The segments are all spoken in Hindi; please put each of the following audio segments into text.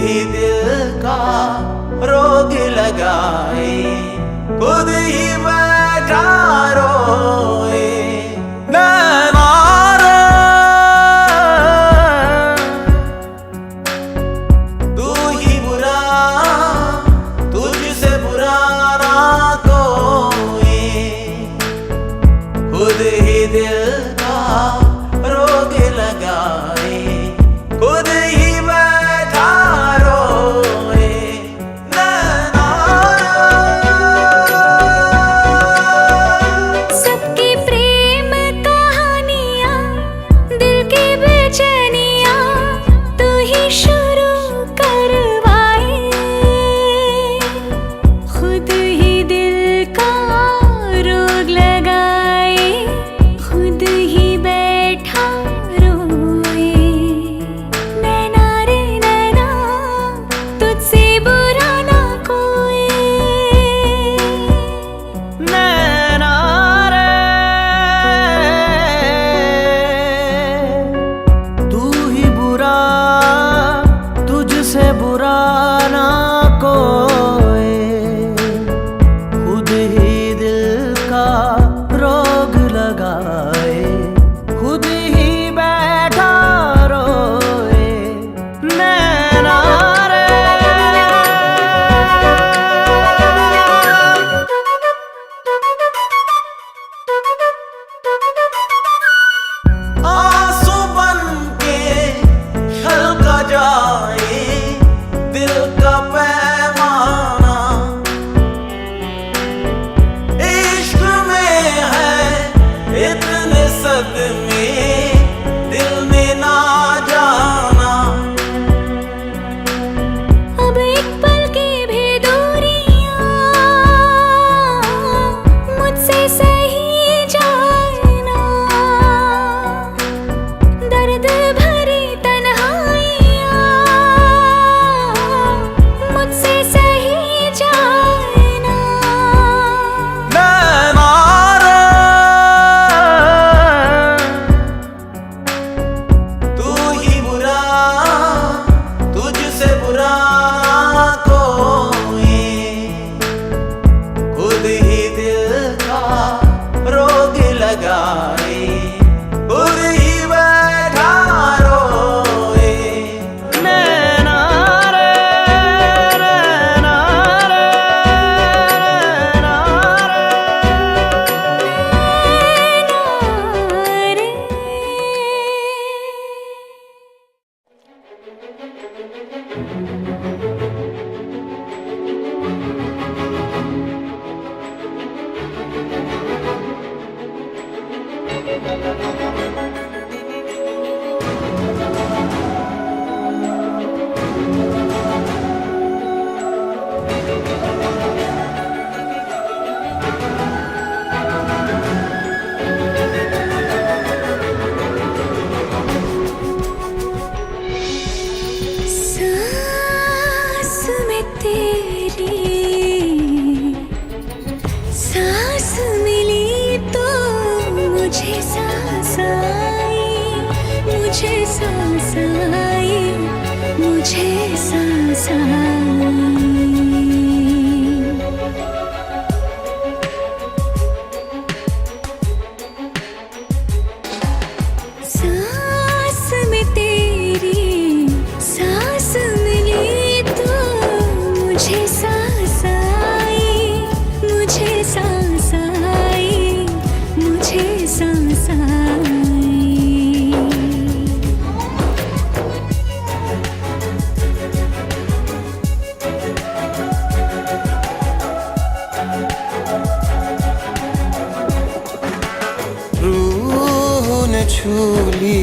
ही दिल का रोग लगाए, खुद ही बैठा रोए। नैना रे तू ही बुरा, तुझसे बुरा ना कोई, खुद ही दिल का रोग लगाए, खुद ही बैठा रोए। नैना सबकी प्रेम कहानियाँ, दिल की बेचैनियाँ तू ही शुरू करवाए, खुद ही दिल का रोग लगाए, खुद ही बैठा रोए। नैना रे नैना तुझसे बुरा ना कोई। नैना रे तू ही बुरा, तुझसे बुरा ना कोई, खुद ही दिल का रोग लगाए, खुद ही बैठा रोए। नैना रे आंसू बन के छलका जाए दिल का पैमाना, इश्क में है इतने सदमे दिल में ना जाना। अब एक पल की भी दूरियां मुझसे सही जाए ना, दर्द भरी तन्हाइयां मुझसे सही जाए ना। नैना रे तू ही बुरा, तुझसे बुरा कोई, खुद ही दिल का रोग लगाए, खुद ही बैठा रोए। नैना रे नैना रे नैना रे। सांस में तेरी सांस मिली तो मुझे सांस आई, मुझे सांस आई, मुझे सांस आई। सांस में तेरी सांस मिली तो मुझे सांस आई, मुझे सांस आई, मुझे सांस आई। रूह ने छू ली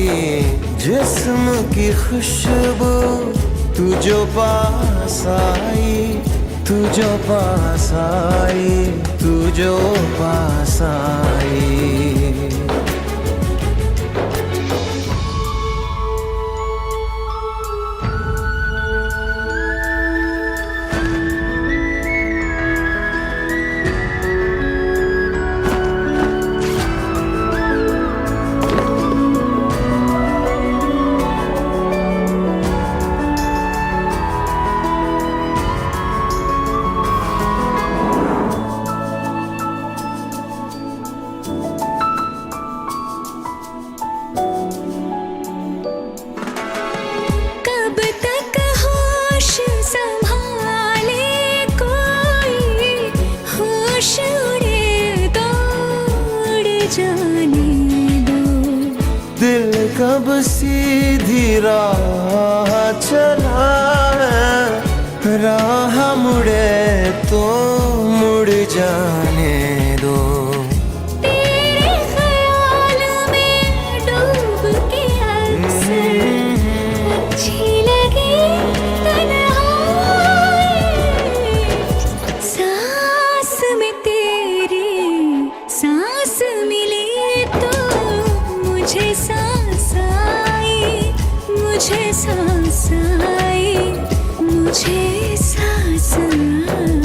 जिस्म की खुशबू, तू जो पास आई, तू जो पास आई, तू जो पास आई। कब सीधी राह चला है, राह मुड़े तो मुड़ जाने दो। तेरे ख्याल में डूब के अक्सर अच्छी लगी तन्हाई, सांस में तेरी सांस मिली तो मुझे सांस आई, मुझे सांस आई, मुझे सांस आई।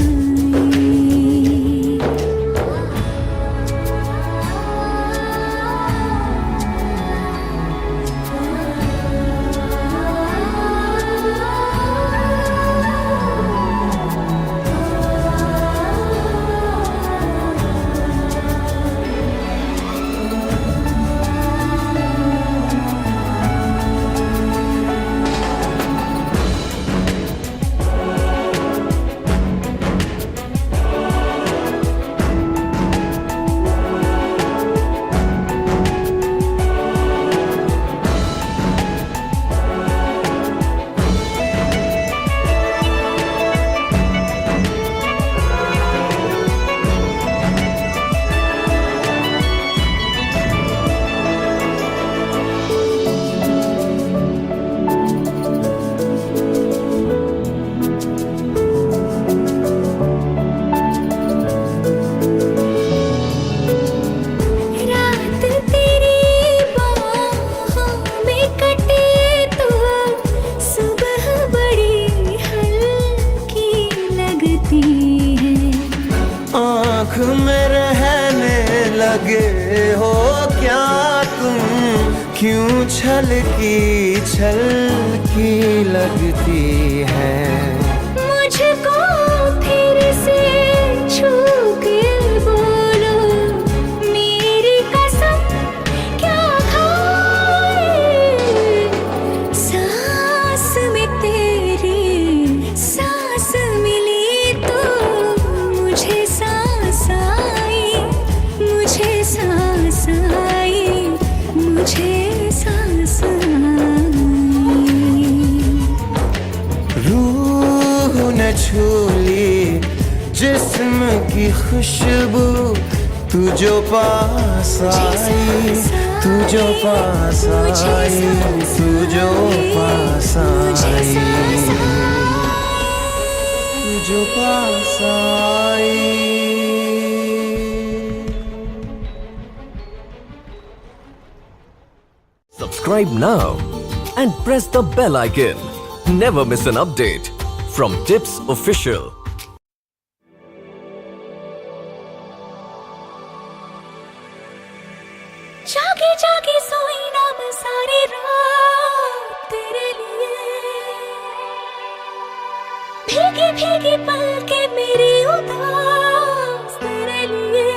आँख में रहने लगे हो क्या तुम, क्यों छलकी लगती है। मुझको फिर से छू के बोलो, मेरी कसम क्या खाए, सांस में तेरी सांस मिली तो मुझे सांस आई, मुझे सांस आई, मुझे सांस आई। रूह न छूली जिस्म की खुशबू, तू जो पास आई, तू जो पास आई, तू जो पास आई, तू जो पास आई। Subscribe now and press the bell icon. Never miss an update from Tips Official. जागे जागे सोई ना मैं सारी रात तेरे लिए, भीगी भीगी पलके मेरी उदास तेरे लिए।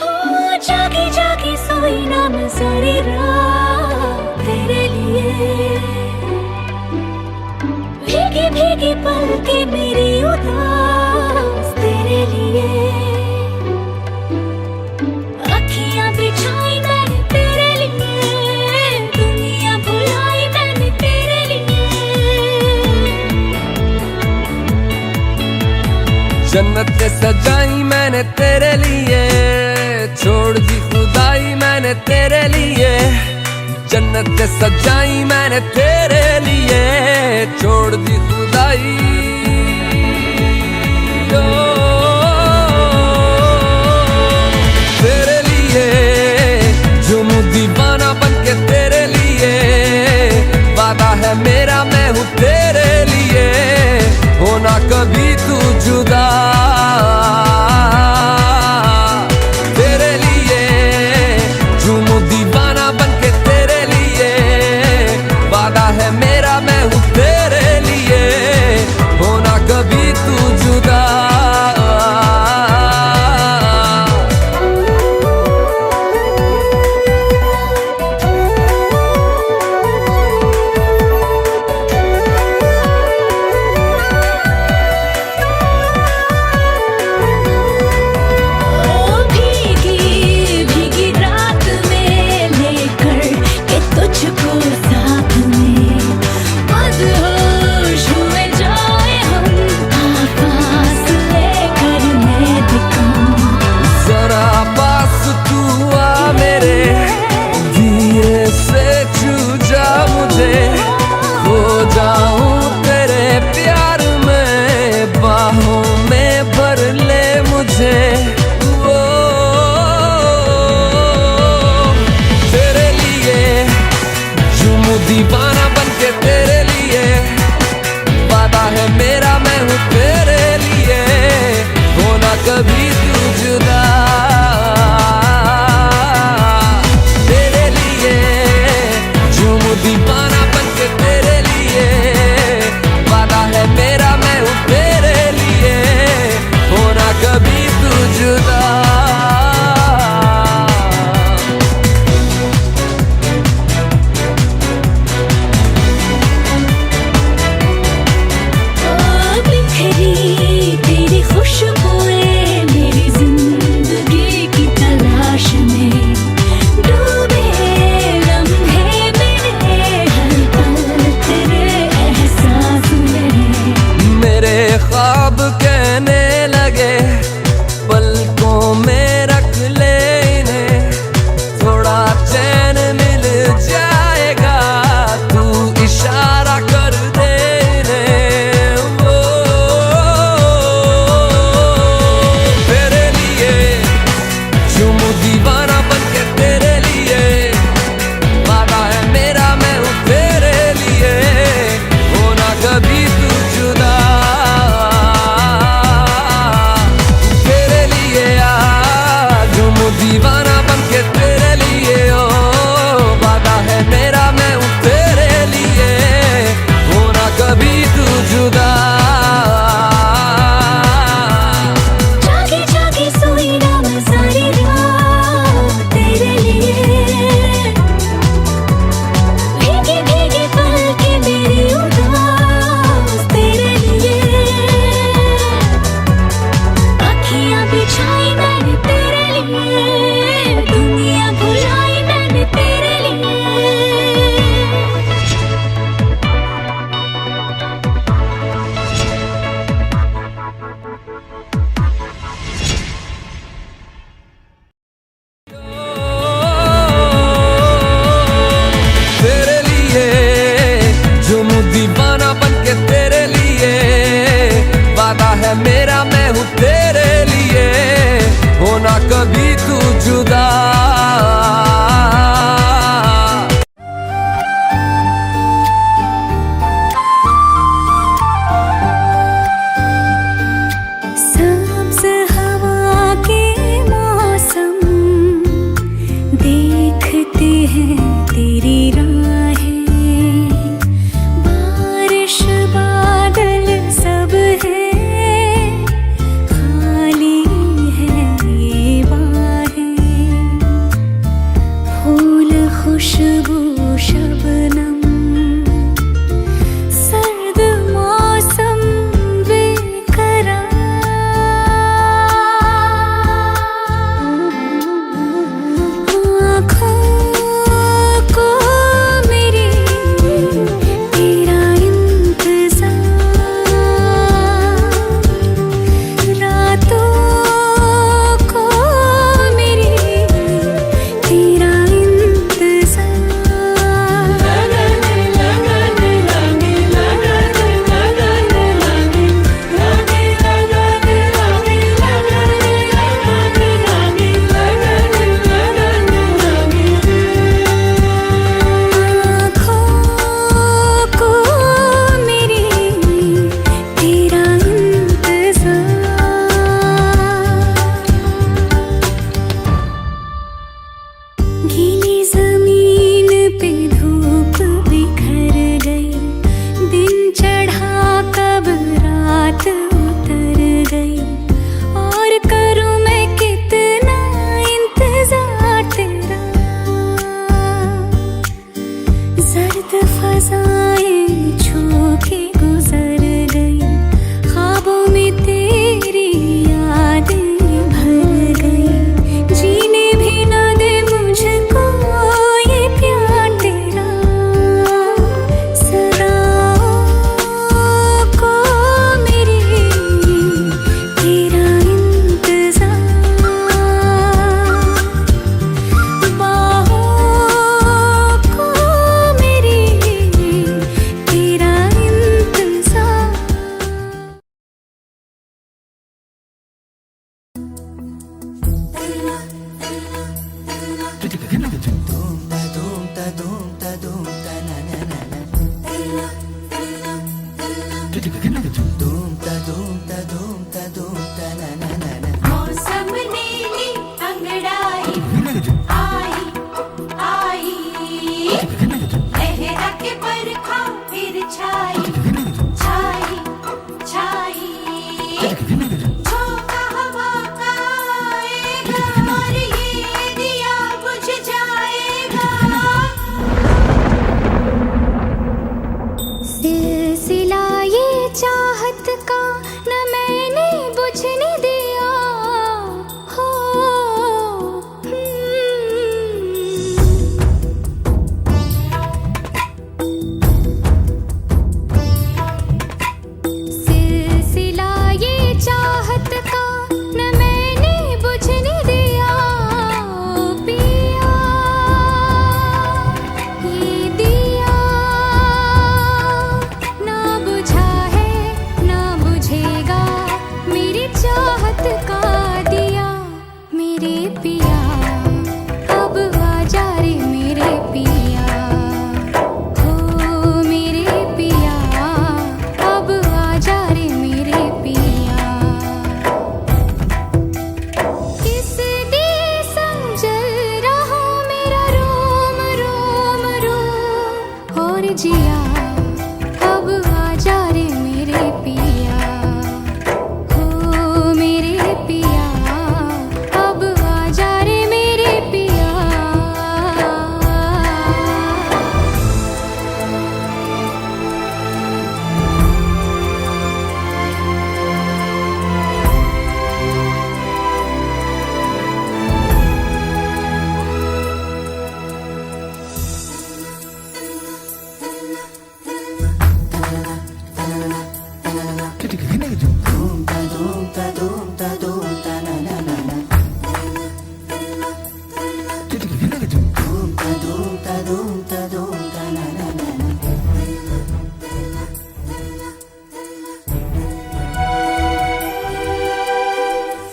हो जागे जागे सोई ना मैं सारी रात तेरे लिए, भीगी भीगी पलके मेरी उदास तेरे लिए। अखियां बिछाई मैंने तेरे लिए, दुनिया भुलाई मैंने तेरे लिए। जन्नत सजाई मैंने तेरे लिए, छोड़ दी खुदाई मैंने तेरे लिए। जन्नत सजाई मैंने तेरे लिए, छोड़ दी खुदाई। तेरे लिए झूमूं दीवाना बनके तेरे लिए, वादा है मेरा मैं हूँ तेरे लिए, होना कभी तू जुदा। तेरे लिए झूमूं दीवाना बनके तेरे लिए, वादा है मेरा मैं हूँ तेरे लिए, होना कभी तू जुदा। कभी तू जुदा। तेरे लिए आज हूँ दीवाना बनके तेरे लिए, ओ वादा है मेरा मैं हूँ तेरे लिए, होना कभी तू जुदा। जागी जागी सोई ना मैं सारी रात तेरे लिए, भीगी भीगी पलकें मेरी उदास तेरे लिए, अखियां बिछाई मैंने तेरे लिए, दुनिया भुलाई मैंने तेरे लिए। तेरे लिए झूमूं दीवाना बनके तेरे लिए, वादा है मेरा मैं हूँ तेरे लिए, होना कभी तू जुदा। सब्ज हवा के मौसम देखते हैं तेरी राहें, बारिश बादल सब है, खाली है ये बाहें, फूल खुशबू शबनम, सर्द मौसम आँखों को मेरी तेरा इंतज़ार, रातों को मेरी तेरा गीली जमीन पे धूप बिखर गई, दिन चढ़ा कब रात उतर गई, और करूं मैं कितना इंतजार तेरा, जर्द फजाएं छू के गुजर गई, ख्वाबों में तेरी यादें भर गई, जीने भी ना दे मुझको ये प्यार तेरा, सदाओं को मेरी तेरा इंतज़ार, बाहों को मेरी तेरा इंतज़ार। मौसम नीली अंगड़ाई आई आई, लहरा के बरखा फिर छाई छाई छाई, झोंका हवा का आएगा और ये दिया बुझ जाएगा, सिलसिला ये चाहत का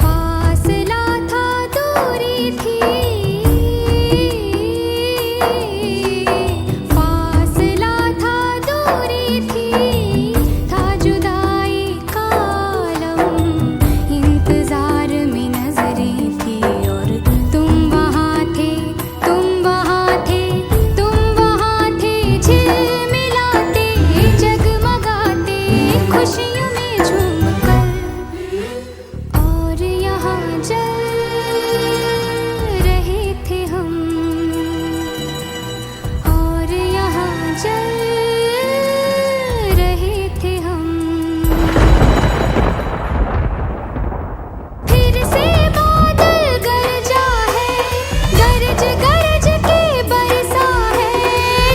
फासला था दूरी थी, फासला था दूरी थी, था जुदाई का आलम, इंतजार में नजरें थी और तुम वहाँ थे, तुम वहाँ थे, तुम वहाँ थे, झिलमिलाते जगमगाते खुशियों में झूमकर, और यहाँ जल रहे थे हम, और यहाँ जल रहे थे हम। फिर से बादल गरजा है, गरज गरज के बरसा है,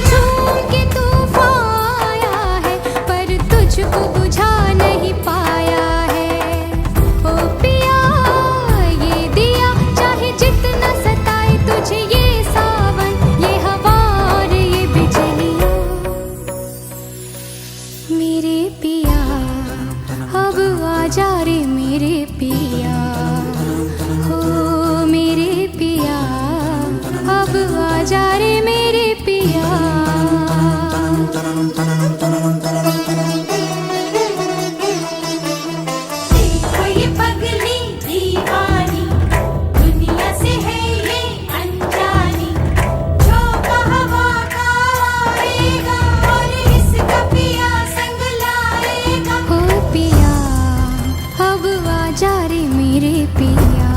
झूम के तूफान आया है, पर तुझको बुझा नहीं पाया है। ओ पिया ये दिया, चाहे जितना सताए तुझे ये सावन, ये हवा और ये बिजलियाँ, मेरे पिया अब आजा रे मेरे पिया, हो मेरे पिया अब आजा रे मेरे पिया। देखो ये पगली दीवानी, दुनिया से है ये अनजानी, झोंका हवा का आएगा और इसका पिया संग लाएगा। हो पिया अब आजा रे मेरे पिया।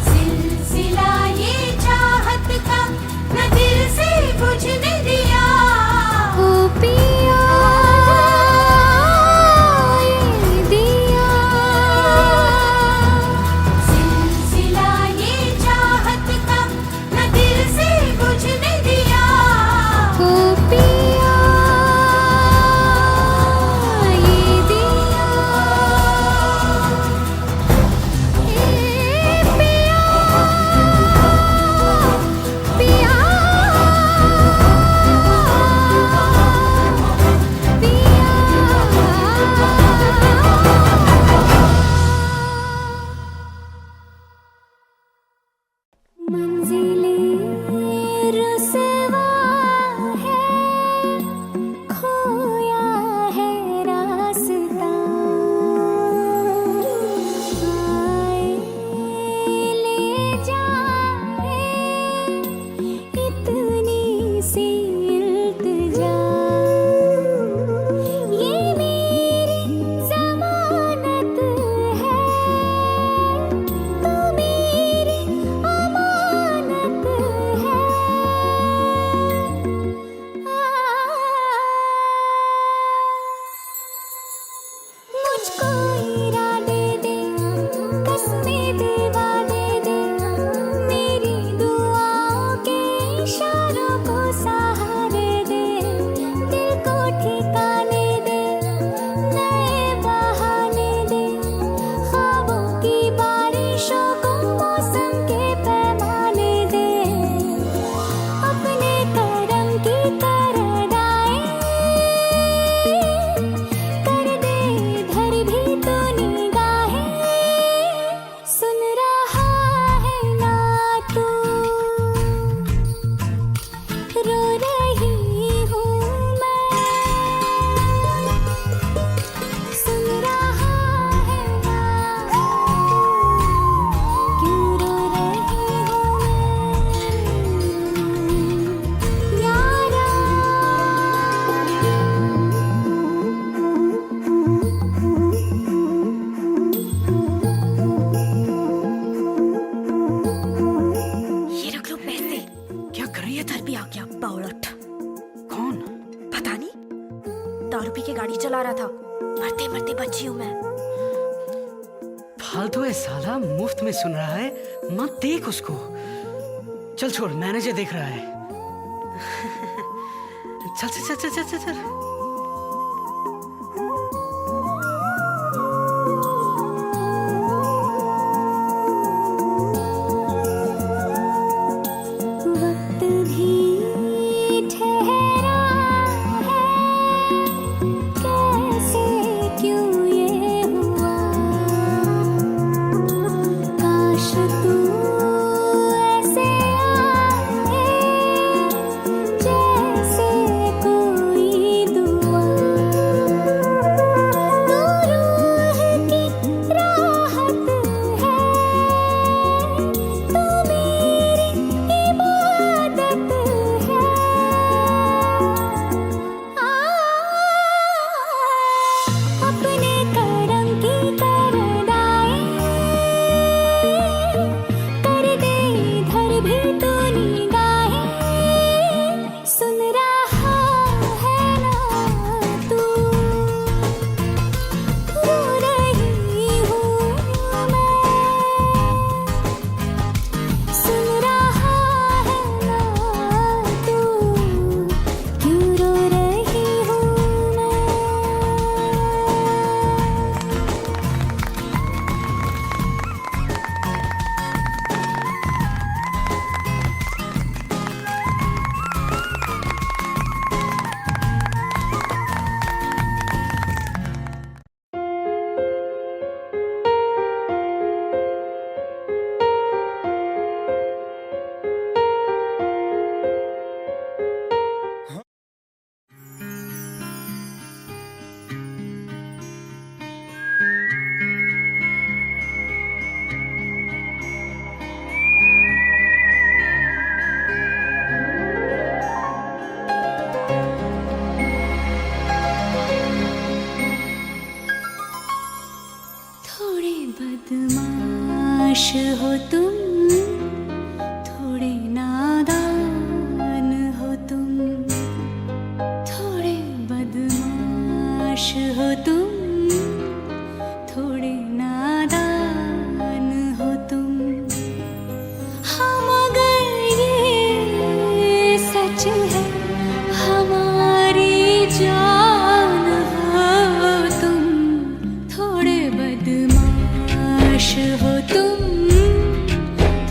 सिलसिला ये चाहत का न दिल से बुझने दिया, ओ पिया ये दिया। सिलसिला ये चाहत का न दिल से बुझने दिया, ओ पिया ये दिया। पिया मंजिलें रुसवा है, खोया है रास्ता, आए ले जाए इतनी सी इल्तिजा, ये मेरी ज़मानत है, तू मेरी अमानत है। मुझको इरादे दे, कसमें दिलवा दे दे, मेरी दुआओं के इशारों को सहारे दे, दिल को ठिकाने दे, नए बहाने दे, ख्वाबों की बारिशों को मौसम के पैमाने दे, अपने करम की करदाए कर दे धर भी तो निगाहें, सुन रहा है ना तू, रो रही हूँ मैं, सुन रहा है ना तू, क्यों रो रही हूँ मैं यारा। ये रख लो पैसे। क्या कर रही है? इधर भी आ गया बावलट। कौन? पता नहीं, दारू पी के गाड़ी चला रहा था, मरते मरते बची हूँ मैं। फालतू है साला, मुफ्त में सुन रहा है, मत देख उसको। चल छोड़, मैनेजर देख रहा है। चल चल चल चल चल चल। हो तुम, थोड़े नादान हो तुम। हाँ मगर ये सच है, हमारी जान हो तुम, थोड़े बदमाश हो तुम,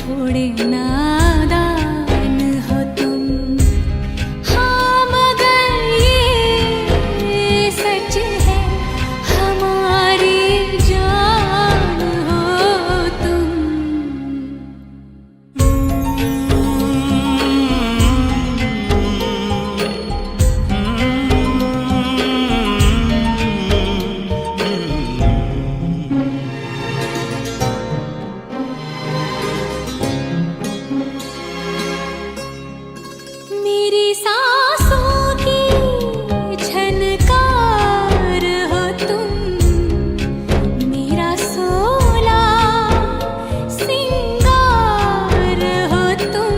थोड़े नादान हो तुम। हाँ मगर ये सच है, हमारी जान हो तुम। मेरी सांसों की झनकार हो तुम, मेरा सोला सिंगार हो तुम,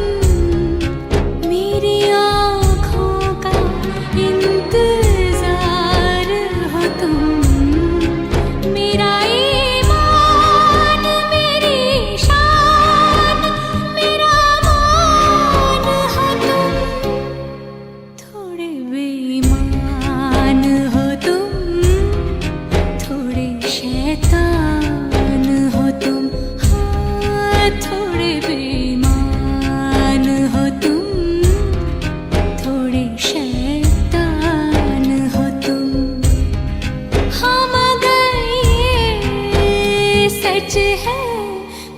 मेरी आँखों का इंतजार हो तुम, मेरा ईमान, मेरी शान, मेरा मान हो तुम, थोड़े बेईमान हो तुम, थोड़े शैतान हो तुम। हाँ थोड़े बेईमान हो तुम, थोड़े शैतान हो तुम। हाँ मगर ये सच है,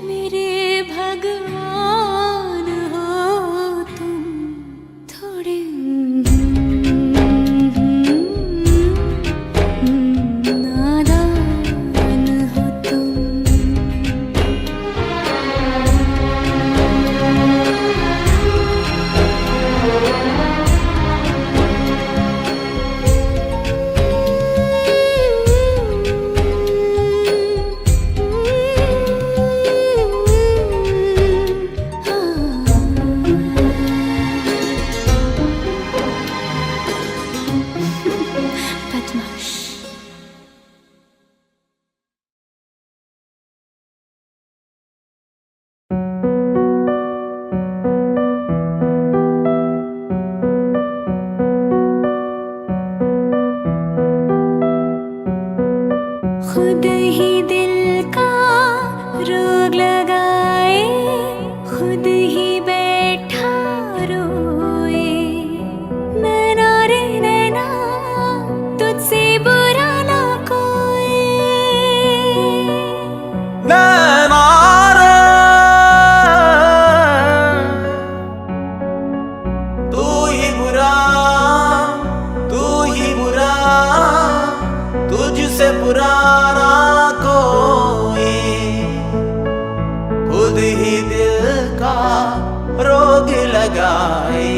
मेरे भगवान हो तुम, थोड़े नादान हो तुम। बदमाश। खुद ही दिल का रोग लगाए, खुद ही बैठा रोए। नैना रे नैना, तुझसे बुरा ना कोई। नैना रे, तू ही बुरा, तू ही बुरा, तुझसे बुरा ना कोई। खुद ही दिल का रोग लगाए,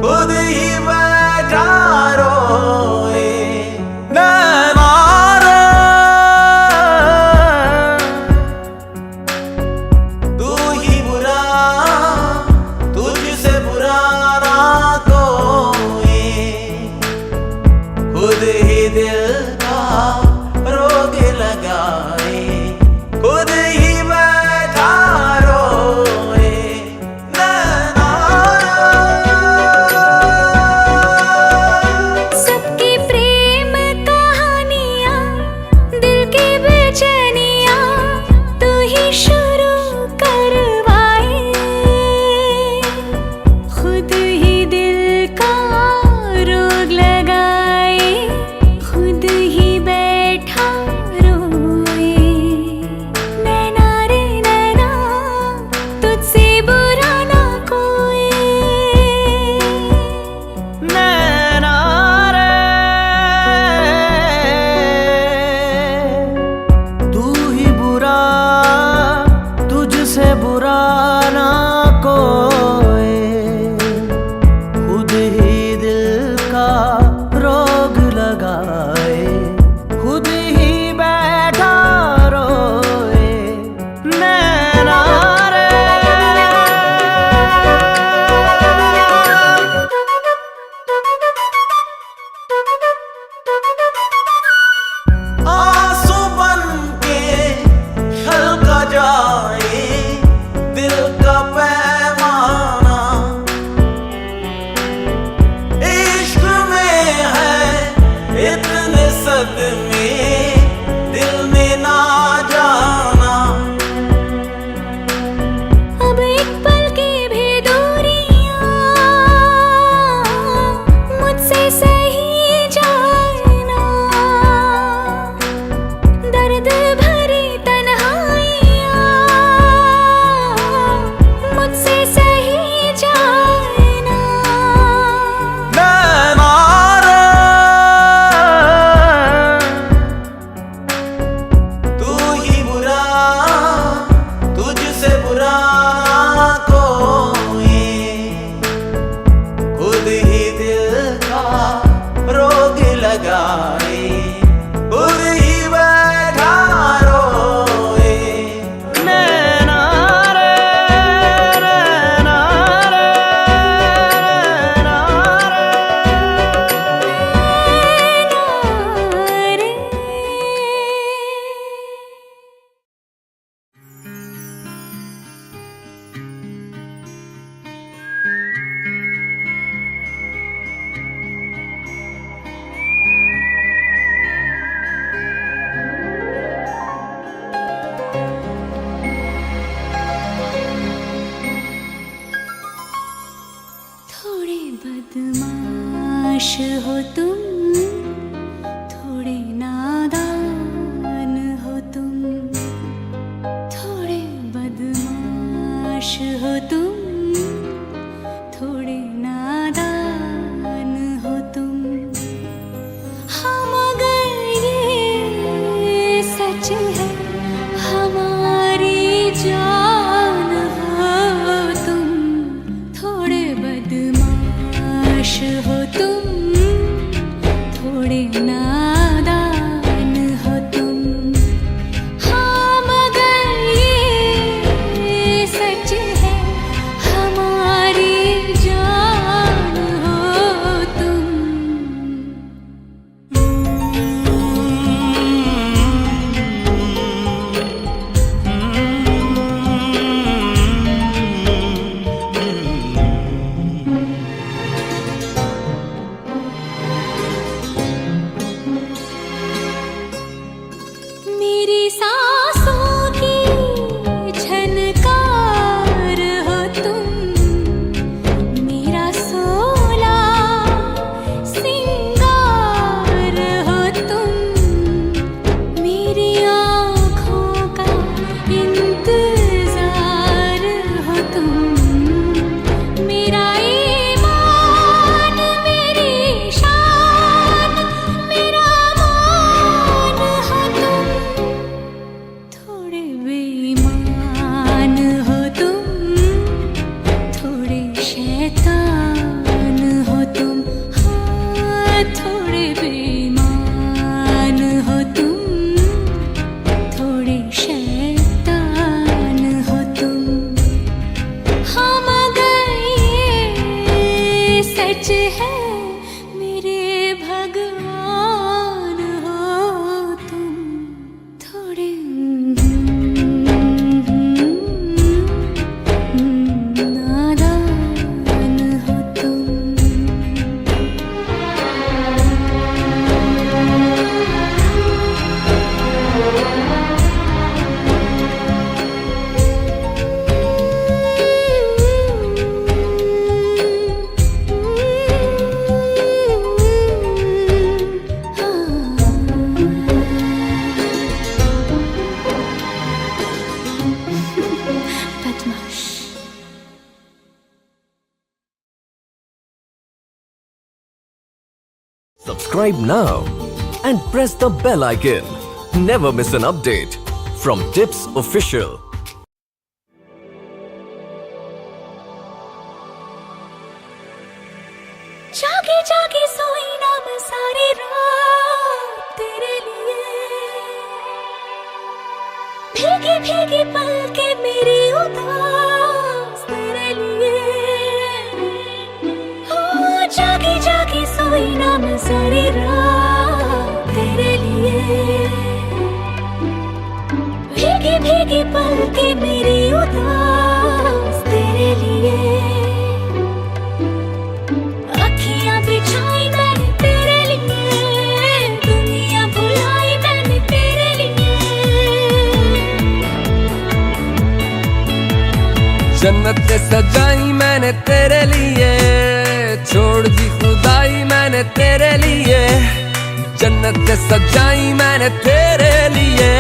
खुद ही बैठा रोए। नैना रे, तू ही बुरा, तुझसे बुरा ना कोई। खुद ही दिल का रोग लगाए, खुद ही बैठा रोए। नैना सबकी प्रेम कहानियाँ, दिल की बेचैनियाँ, तू ही शुरू करवाए। खुद ही दिल का रोग लगाए, खुद ही बैठा रोए। नैना रे नैना, तुझसे बुरा ना कोई। नैना रे, तू ही बुरा, तुझसे बुरा ना कोई। खुद ही दिल का रोग लगाए, खुद ही बैठा रोए। नैना रे, लगाए खुद ही बैठा रोए नैना रे नैना रे नैना रे थोड़े बदमाश हो तुम, थोड़े नादान हो तुम, थोड़े बदमाश हो तुम, थोड़े नादान हो तुम। हाँ मगर ये सच है हमारी जान हो तुम, थोड़े बदमाश हो तुम, थोड़े नादान हो तुम। हाँ मगर ये सच है हमारी जान हो तुम। मेरी सांसों की झनकार हो तुम, मेरा सोला सिंगार हो तुम, मेरी आँखों का इंतजार हो तुम, मेरा ईमान मेरी शान मेरा मान हो तुम। थोड़े बेईमान हो तुम, थोड़े शैतान हो तुम। हाँ थोड़े बेईमान हो तुम, थोड़े शैतान हो तुम। हाँ मगर ये सच है मेरे भगवान हो तुम, थोड़े नादान हो तुम। बदमाश। Subscribe now and press the bell icon. Never miss an update from Tips Official. जागे जागे सोई ना मैं सारी रात तेरे लिए, भीगी भीगी पलके मेरी उदास तेरे लिए। ओ जागी जागी सोई ना मैं सारी रात तेरे लिए, भीगी भीगी पलके मेरी उदास तेरे लिए। अखियां बिछाई मैंने तेरे लिए, दुनिया भुलाई मैंने तेरे लिए। जन्नत सजाई मैंने तेरे लिए, छोड़ दी खुदाई मैंने तेरे लिए। जन्नत सजाई मैंने तेरे लिए,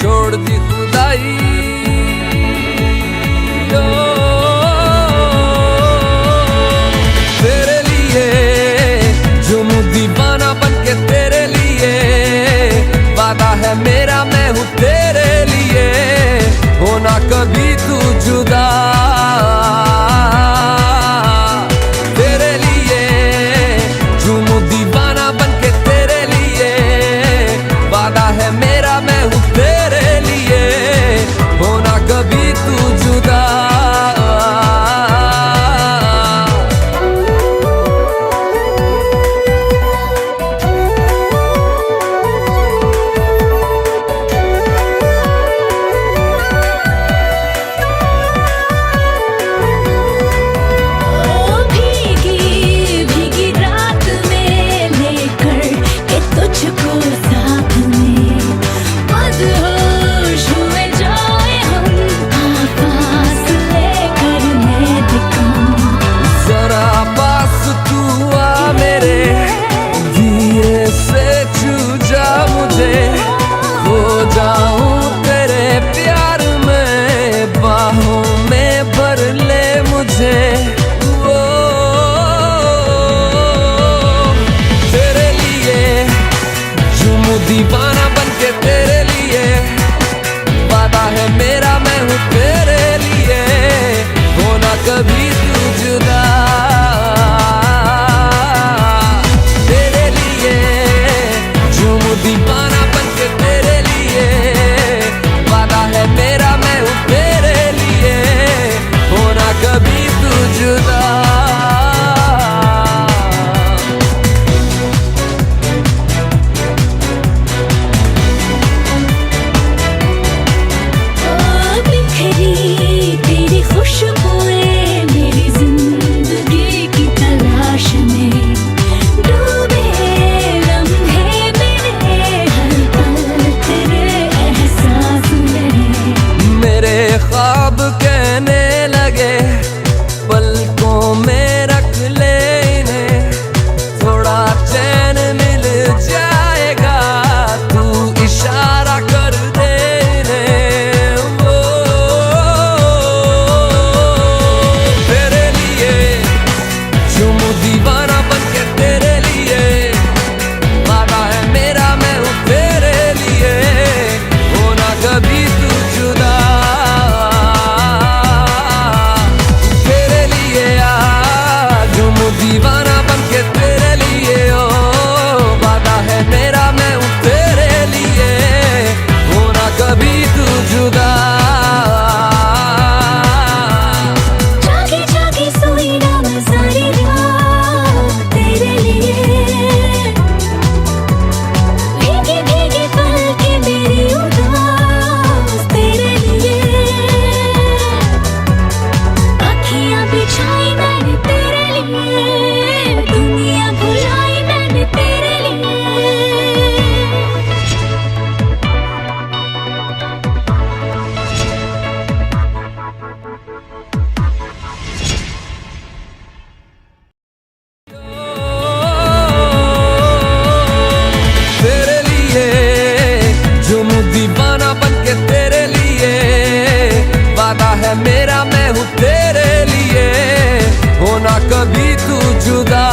छोड़ दी खुदाई। ओ, तेरे लिए झूमूं दीवाना बनके तेरे लिए। वादा है मेरा मैं हूँ तेरे लिए, होना कभी तू जुदा। तेरे लिए झूमूं दीवाना बनके तेरे दीवाना बनके तेरे लिए, वादा है मेरा मैं हूँ तेरे लिए, होना कभी तू जुदा। तेरे लिए झूमूं दीवाना बनके तेरे लिए, वादा है मेरा मैं हूँ तेरे लिए, होना कभी तू जुदा। तेरी खुशबुएं मेरी जिंदगी की तलाश में, डूबे लम्हे मेरे हर पल तेरे एहसास में। मेरे ख्वाब कहने लगे पलकों में रख ले इन्हें, थोड़ा चैन मिल जाएगा तू इशारा कर दे इन्हें। वो तेरे लिए झूमूं दीवाना बनके तेरे लिए, वादा है मेरा मैं हूँ तेरे लिए, होना कभी तू जुदा। तेरे लिए झूमूं दीवाना बनके तेरे लिए, ओ वादा है मेरा मैं हूँ तेरे लिए, होना कभी तू जुदा। जागी जागी सोई ना मैं सारी रात तेरे लिए, भीगी भीगी पलकें मेरी उदास तेरे लिए, अखियां बिछाई मैंने तेरे लिए, दुनिया भुलाई मैंने तेरे लिए। तेरे लिए झूमूं दीवाना बनके तेरे लिए, वादा है मेरा मैं हूँ तेरे लिए, होना कभी तू जुदा।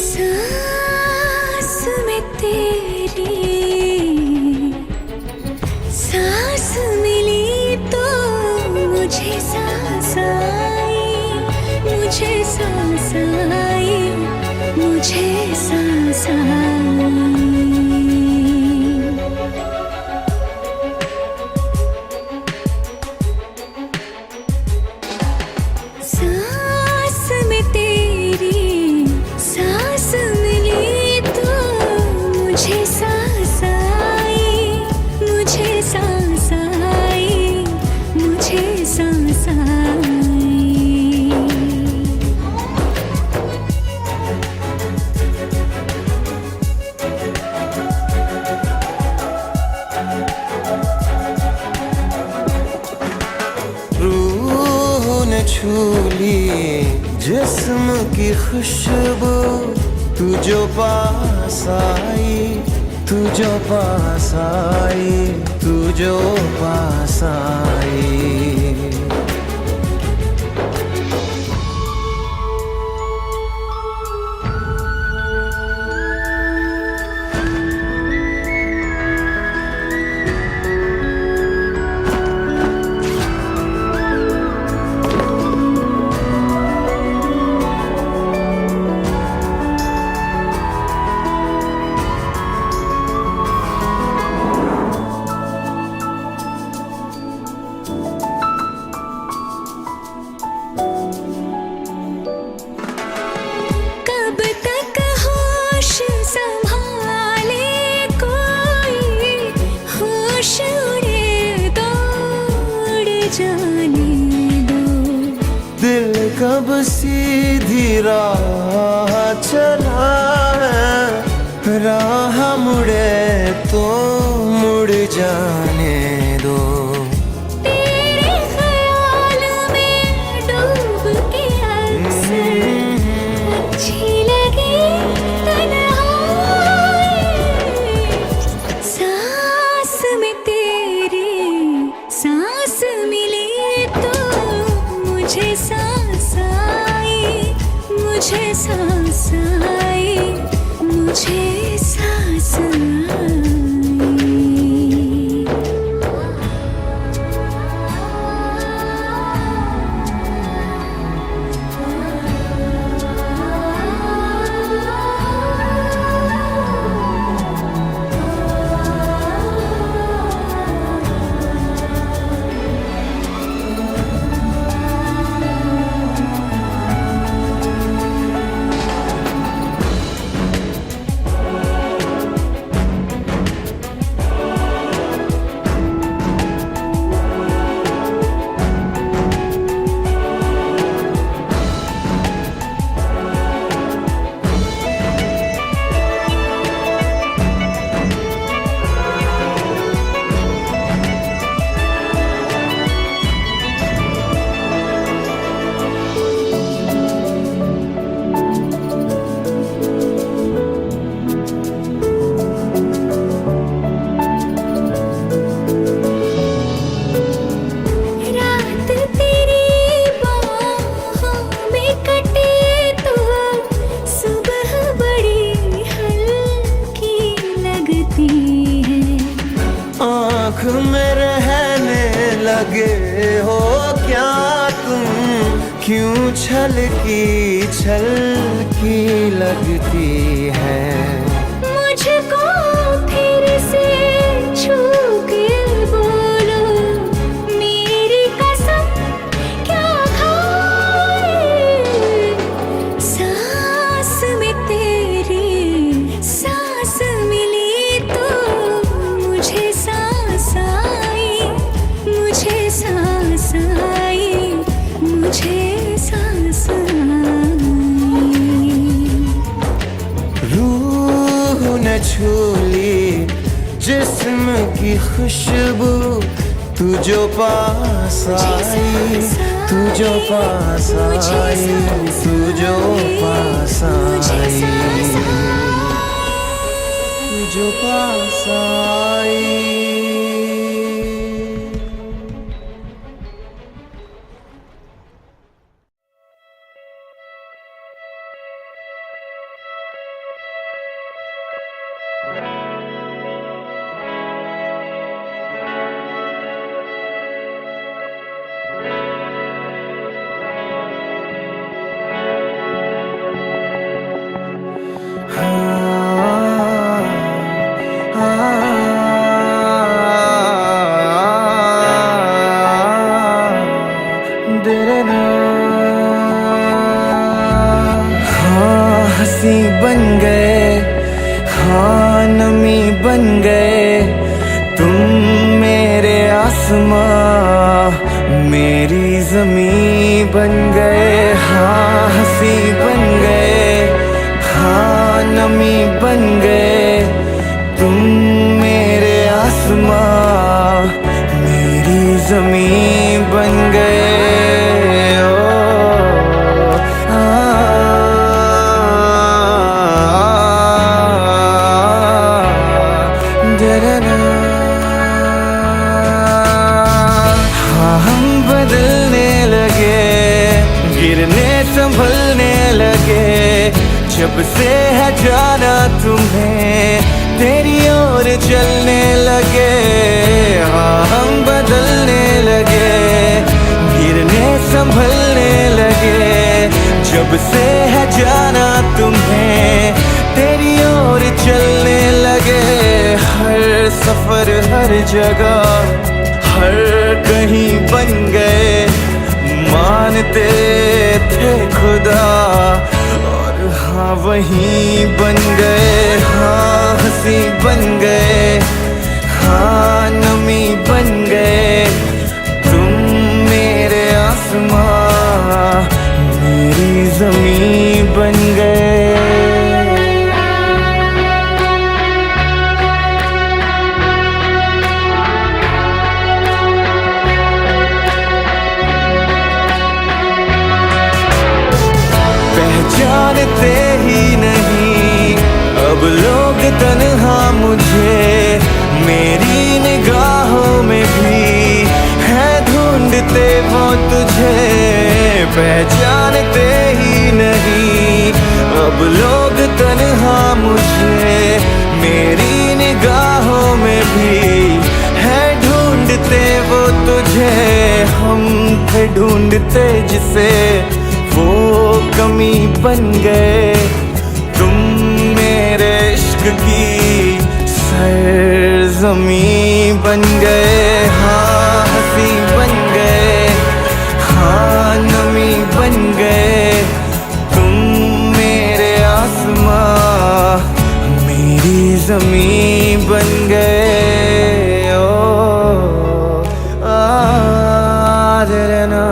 सांस में तेरी सांस मिली तो मुझे सांस आई, मुझे सांस आई, मुझे सांस आई। सांस में तेरी सांस मिली तो मुझे सांस आई, मुझे सांस आई, मुझे सांस आई। रूह ने छू ली जिस्म की खुशबू, तू जो पास आई, तू जो पास आई, तू जो पास आई। जाने दो। दिल कब सीधी राह चला मुझे सांस आई, मुझे सांस आई। आँख में रहने लगे हो क्या तुम, क्यों छलकी लगती है। मुझको फिर से छू के बोलो, मेरी कसम क्या खाए। सांस में तेरी सांस मिली तो मुझे सांस आई, मुझे सांस आई, मुझे सांस आई। रूह ने छू ली जिस्म की खुशबू, तू जो पास आई, तू जो पास आई, तू जो पास आई, तू जो पास आई। हंसी बन गए, हाँ नमी बन गए, तुम मेरे आसमां मेरी ज़मीं बन गए। हाँ हंसी बन गए, हाँ नमी बन गए, तुम मेरे आसमां मेरी ज़मीं बन गए। संभलने लगे जब से है जाना तुम्हें, तेरी ओर चलने लगे। हाँ हम बदलने लगे, गिरने संभलने लगे जब से है जाना तुम्हें, तेरी ओर चलने लगे। हर सफर हर जगह हर कहीं बन गए, मानते थे खुदा और हाँ वहीं बन गए। हाँ हंसी बन गए, हाँ नमी बन गए, तुम मेरे आसमां मेरी ज़मीं बन गए। जानते ही नहीं अब लोग तन्हा मुझे, मेरी निगाहों में भी है ढूंढते वो तुझे। पहचानते ही नहीं अब लोग तन्हा मुझे मेरी निगाहों में भी है ढूंढते वो तुझे। हम थे ढूंढते जिसे वो कमी बन गए। तुम मेरे इश्क की सरज़मीं बन गए। हाँ हंसी बन गए, हाँ नमी बन गए। तुम मेरे आसमां मेरी ज़मीं बन गए। ओ ना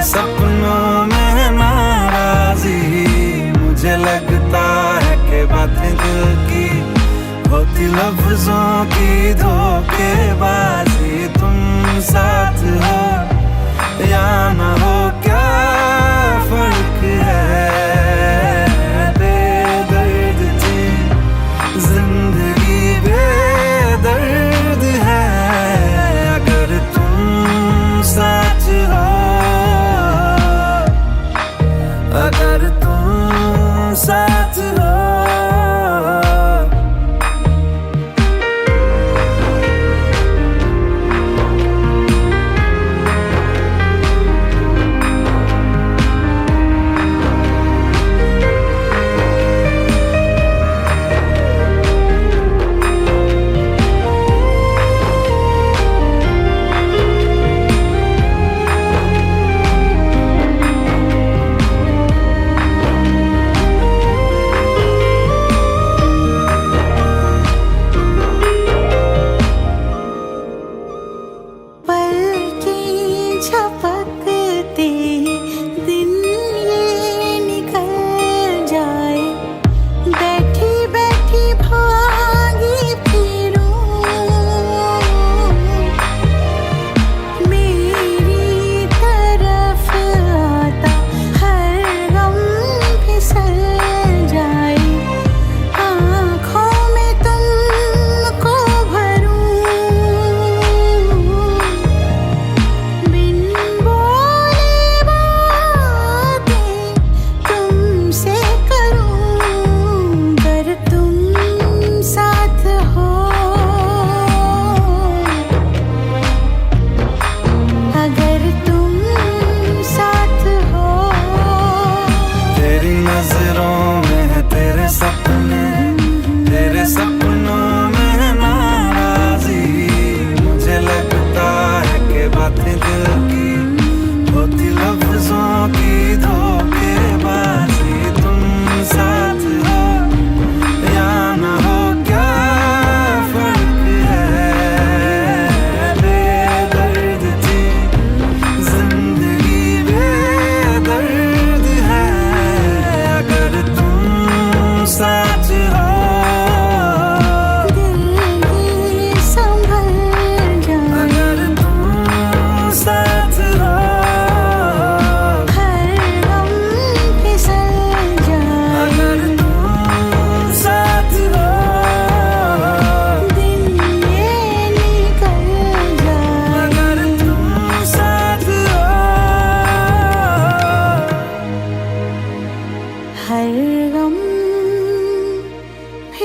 सपनों में नाराजी, मुझे लगता है कि बातें दिल की होती लफ्जों की धोखेबाजी। तुम साथ हो या न हो क्या फर्क है, बेदर्द थी जिंदगी बेदर्द है। अगर तुम साथ हो, अगर तुम साथ हो।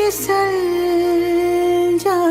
फिसल जाए।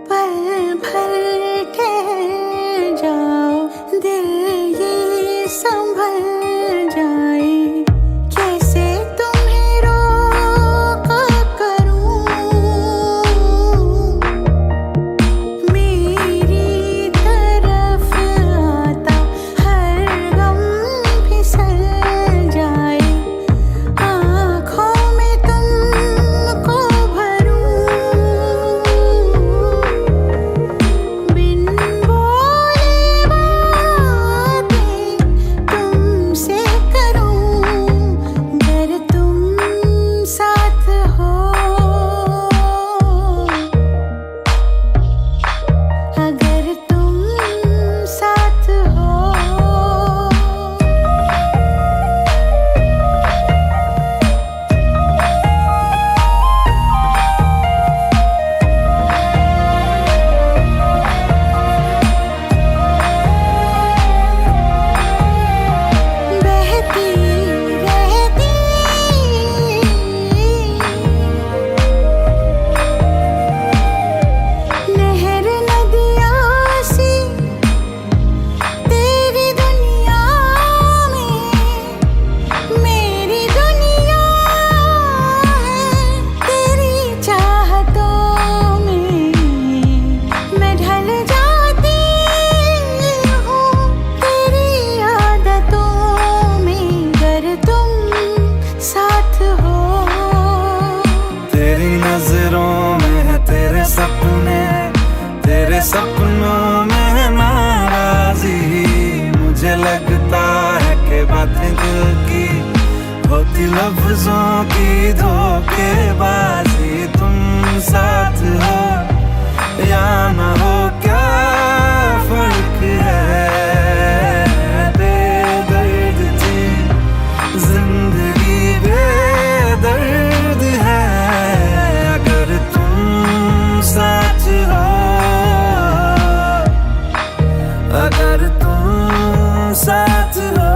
पल भर ठहर जाओ, दिल ये संभल जाए। कैसे तुम्हें रोका करूं, मेरी तरफ आता हर गम फिसल जाए। आँखों में तुमको भरूं, बिन बोले बातें तुमसे करूं। अगर तुम साथ हो, अगर तुम साथ हो। बहती रहती नहर नदियाँ सी तेरी दुनिया में, मेरी दुनिया है तेरी चाहतों में। मैं ढल जाती हूँ तेरी आदतों में, अगर तुम साथ हो। तेरी नजरों में है तेरे सपने, तेरे सपनों में है नाराजी। मुझे लगता है कि बातें दिल की होती लफ्जों की धोखेबाजी। तुम साथ हो या ना हो, क्या फर्क है। बेदर्द थी जिंदगी, बेदर्द है। अगर तुम साथ हो, अगर तुम साथ हो।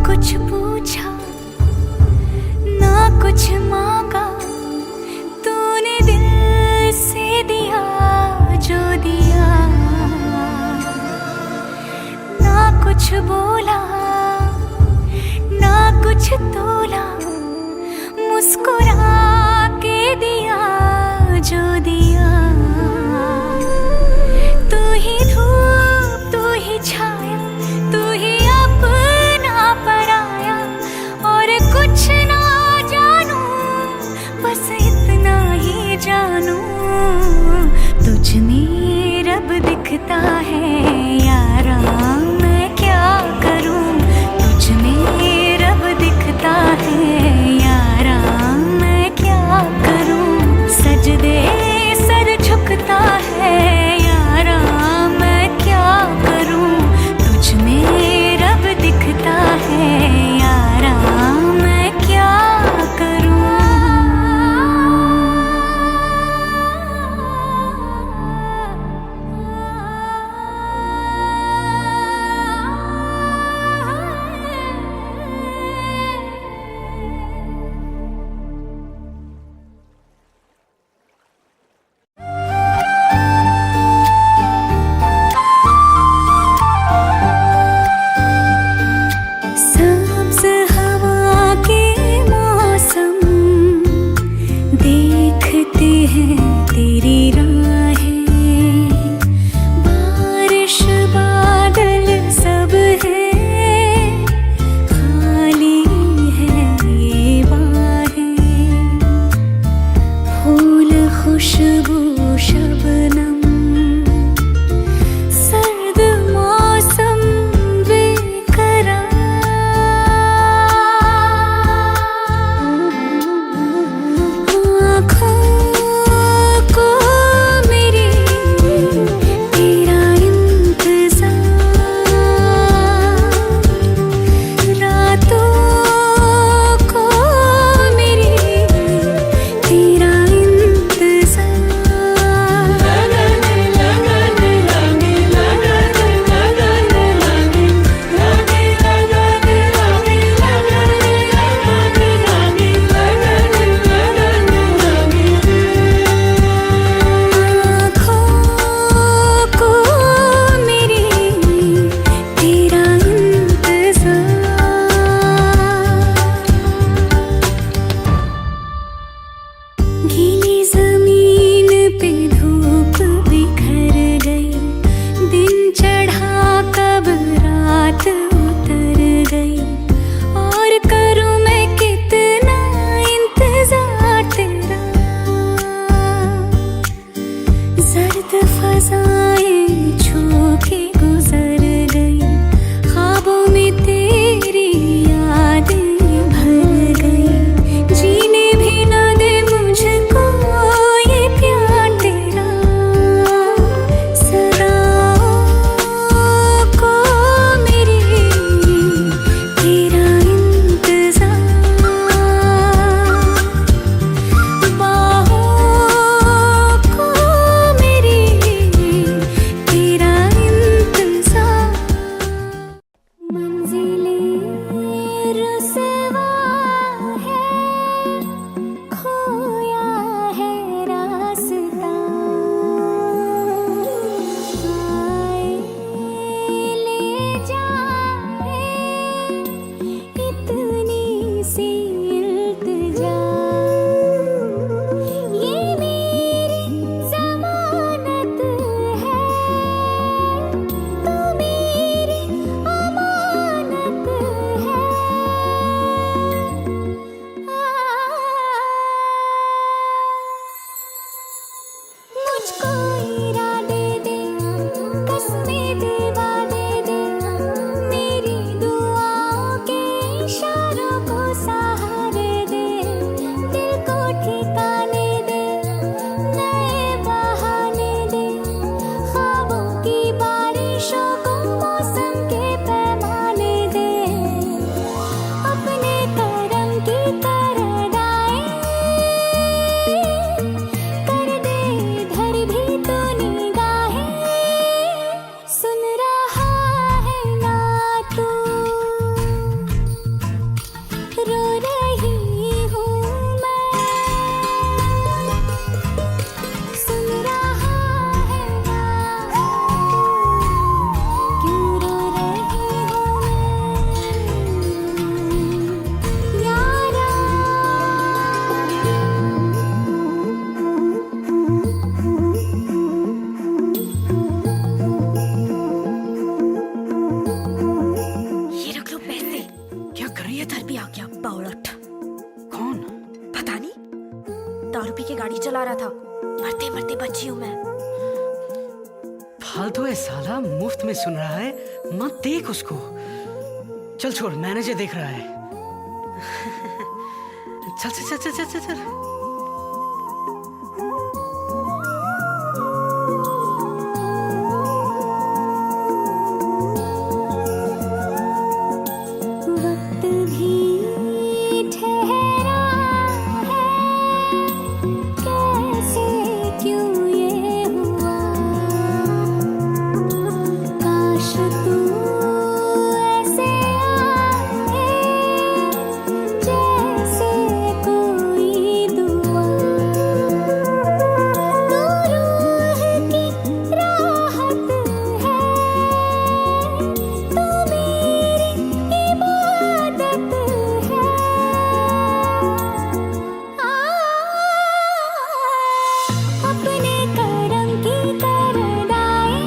कुछ पूछा ना कुछ मांगा, तूने दिल से दिया जो दिया। ना कुछ बोला ना कुछ तोला, मुस्कुरा के दिया जो दिया। तू ही धूप तू ही छाया, तू ही अपना पराया, और कुछ ना जानू बस इतना ही जानू, तुझ में रब दिखता है यारा, मैं क्या करूं। तुझ में रब दिखता है यारा, मैं क्या करूं। सजदे सर झुकता है यारा, मैं क्या करूं। तुझ में रब दिखता है यारा, मैं क्या करूं। सब्ज हवा के मौसम देखते हैं तेरी राहें, बारिश बादल सब है, खाली है ये बाहें। फूल खुशबू शबनम, सर्द मौसम बेकरार। आँखों को मेरी तेरा इंतजार, रातों को मेरी तेरा इंतजार। आँखों को मेरी तेरा इंतजार। गीली जमीन पे धूप बिखर गई, दिन चढ़ा कब रात उतर गई, और करूं मैं कितना इंतजार तेरा। जर्द फजाएं छू के गुजर गई, ख्वाबों में तेरी यादें भर गई, जीने भी ना दे मुझको ये प्यार तेरा। सदाओं को मेरी तेरा इंतजार, बाहों को मेरी तेरा इंतजार। मंजिलें रुसवा है, खोया है रास्ता, आए ले जाए इतनी सी इल्तिजा। ये मेरी ज़मानत है, तू मेरी अमानत है। मुझको इरादे दे, कसमें दिलवा दे, मेरी दुआओं के इशारों को सहारे दे, दिल को ठिकाने दे, नए बहाने दे, ख्वाबों की बारिशों को मौसम के पैमाने दे, अपने करम की करदाएं कर दे धर भी तो निगाहें। सुन रहा है ना तू, इधर भी आ गया बावलट। कौन? पता नहीं, दारू पी के गाड़ी चला रहा था। मरते मरते बची हूं मैं। फालतू है साला, मुफ्त में सुन रहा है, मत देख उसको। चल छोड़, मैनेजर देख रहा है। चल चल चल चल चल चल। वक्त भी ठहरा है, कैसे क्यों ये हुआ। काश तू ऐसे आए जैसे कोई दुआ। तू रूह की राहत है, तू मेरी इबादत है। अपने करम की करदाई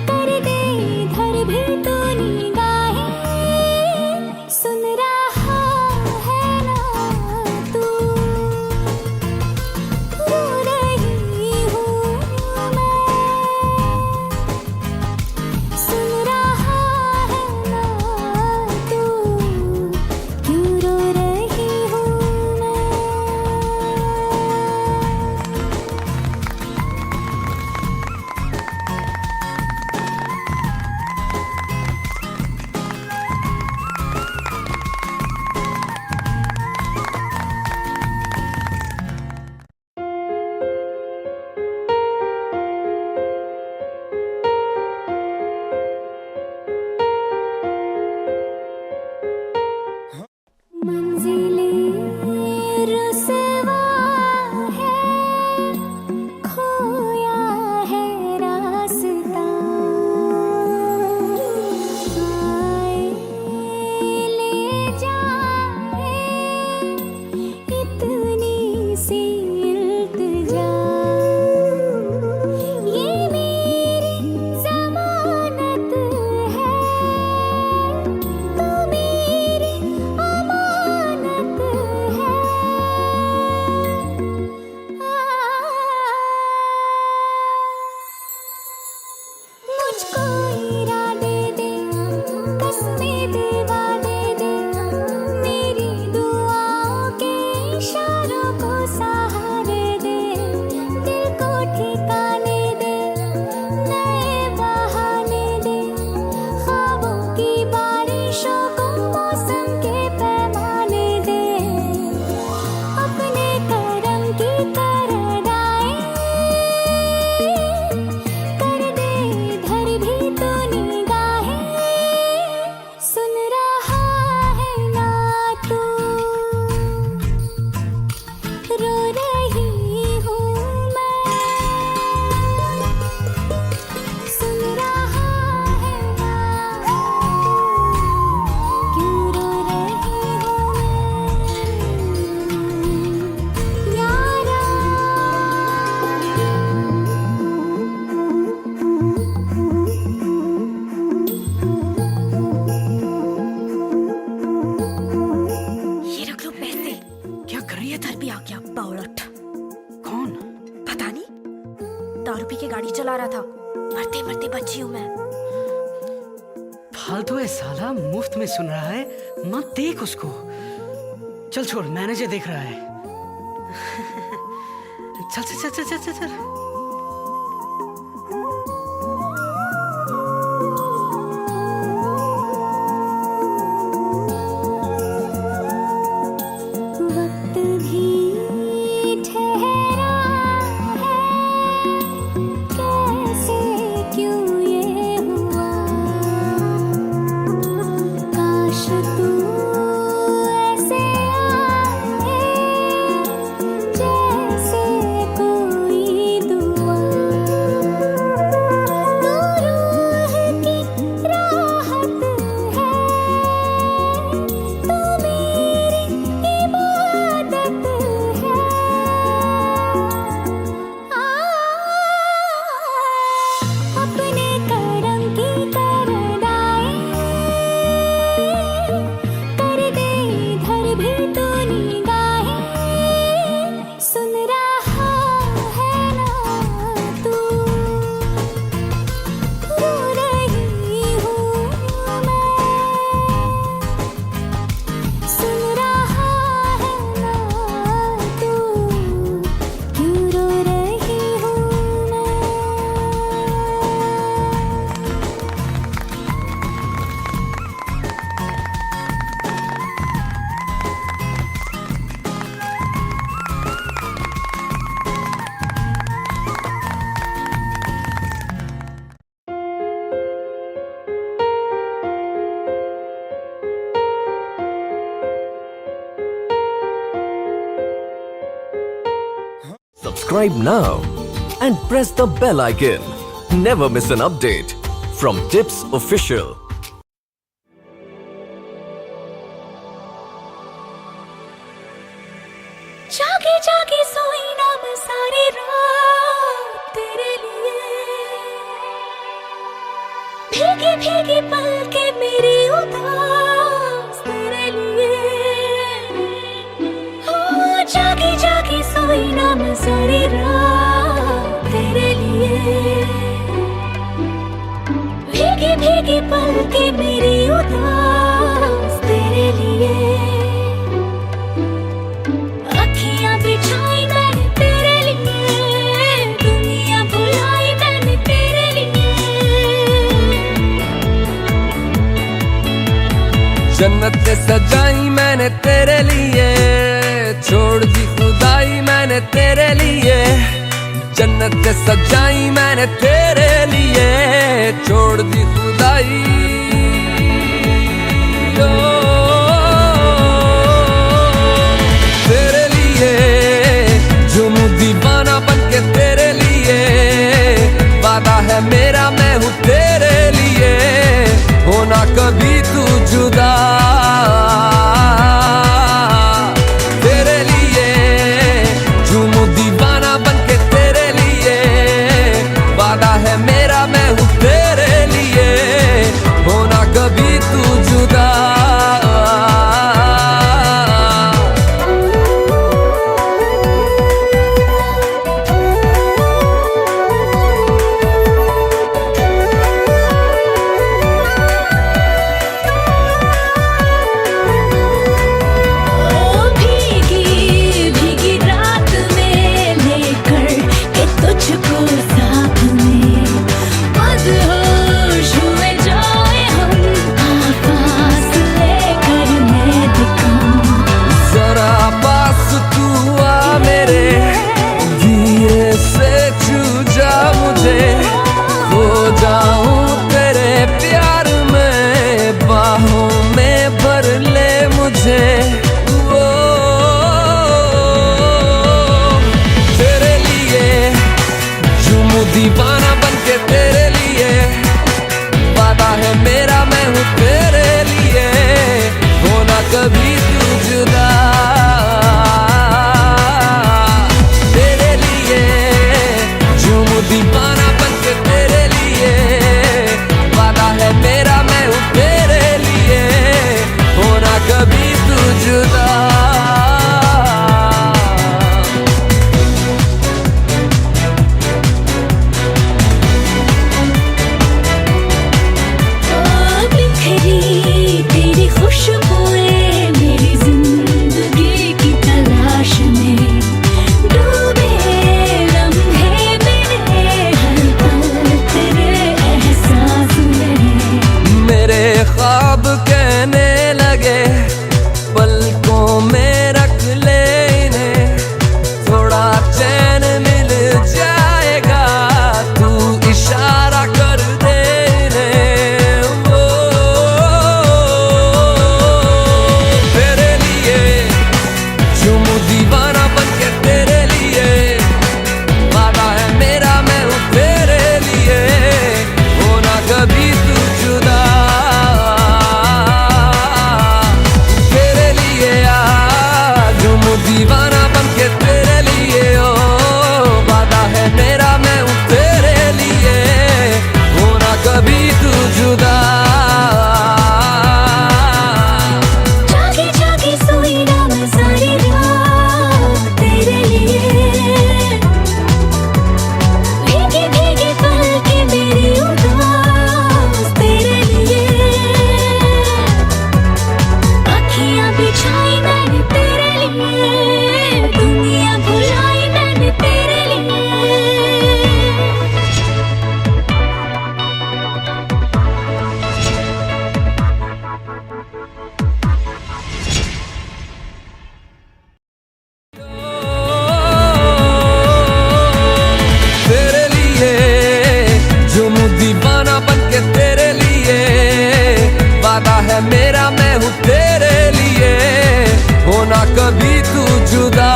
कर दे इधर भी तू निगाहें। सुन रहा है ना तू, रो रही हूँ मैं। सुन रहा है ना तू, क्यों रो रही हूँ मैं। मंजिलें रुसवा है, खोया है रास्ता। आए ले जाए इतनी सी इल्तिजा। ये मेरी ज़मानत है, तू मेरी अमानत है। मुझको इरादे दे, कसमें दिलवा दे दे। मेरी दुआओं के इशारों को सहारे दे। दिल को ठिकाने दे, नए बहाने दे। ख्वाबों की बारिशों को मौसम के पैमाने दे। अपने करम की करदाई कर दे इधर भी तू निगाहें। सुन रहा है ना तू, रो रही हूँ मैं। सुन रहा है ना तू, क्यों रो रही हूँ मैं। यारा ये रख लो पैसे। क्या कर रही है? इधर भी आ गया बावलट। कौन? पता नहीं, दारू पी के गाड़ी चला रहा था। मरते मरते बची हूं मैं। फालतू है साला, मुफ्त में सुन रहा है, मत देख उसको। चल छोड़, मैनेजर देख रहा है। चल चल चल चल चल चल। वक्त भी ठहरा है, कैसे क्यों ये हुआ। काश तू ऐसे आए जैसे कोई दुआ। subscribe now and press the bell icon. Never miss an update from Tips Official. जागे जागे सोई ना मैं सारी रात तेरे लिए, भीगी भीगी पलके मेरी उदास तेरे लिए। ओ जागी जागी सोई ना मैं सारी रात तेरे लिए, भीगी भीगी पलके मेरी उदास तेरे लिए। अखियां बिछाई मैंने तेरे लिए, दुनिया भुलाई मैंने तेरे लिए। जन्नत सजाई मैंने तेरे लिए, छोड़ दी खुदाई मैंने तेरे लिए। जन्नत सजाई मैंने तेरे लिए, छोड़ दी खुदाई। तेरे लिए झूमूं दीवाना बनके तेरे लिए, वादा है मेरा मैं हूँ तेरे लिए, होना कभी तू जुदा। तेरे लिए झूमूं दीवाना बनके तेरे लिए, वादा है मेरा मैं हूँ तेरे लिए, होना कभी तू जुदा। दीवाना बनके तेरे लिए, वादा है मेरा मैं हूँ तेरे लिए, होना कभी तू जुदा। तेरे लिए झूमूं दीवाना बनके तेरे लिए, वादा है मेरा मैं हूँ तेरे लिए, होना कभी तू जुदा। तेरी खुशबुएं मेरी जिंदगी की तलाश में, डूबे लम्हे मेरे हर पल तेरे एहसास में। मेरे ख्वाब कहने लगे पलकों में रख ले इन्हें, थोड़ा चैन मिल जाएगा तू इशारा कर दे इन्हें। दीवाना बनके तेरे लिए, वादा है मेरा मैं हूँ तेरे लिए, होना कभी तू जुदा। तेरे लिए झूमूं दीवाना बनके तेरे लिए, ओ वादा है मेरा मैं हूँ तेरे लिए, होना कभी तू जुदा। जागी जागी सोई ना मैं सारी रात तेरे लिए, भीगी भीगी पलके मेरी उदास तेरे लिए। अखियां बिछाई मैंने तेरे लिए, दुनिया भुलाई मैंने तेरे लिए। तेरे लिए झूमूं दीवाना बनके तेरे लिए, वादा है मेरा मैं हूँ तेरे लिए, होना कभी तू जुदा।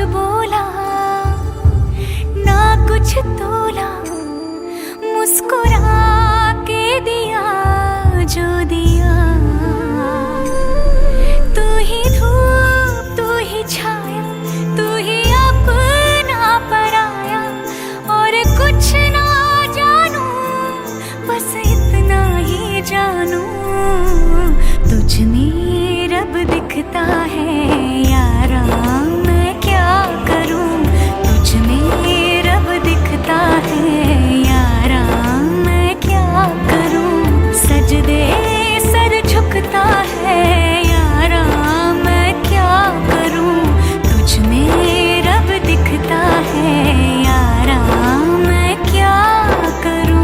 बोला ना कुछ तोला, मुस्कुरा के दिया जो दिया। तू ही धूप तू ही छाया, तू ही अपना पराया, और कुछ ना जानू बस इतना ही जानू, तुझ में रब दिखता है यारा, मैं क्या करूं। तुझ में रब दिखता है यारा, मैं क्या करूं। सजदे सर झुकता है यारा, मैं क्या करूं। तुझ में रब दिखता है यारा, मैं क्या करूं।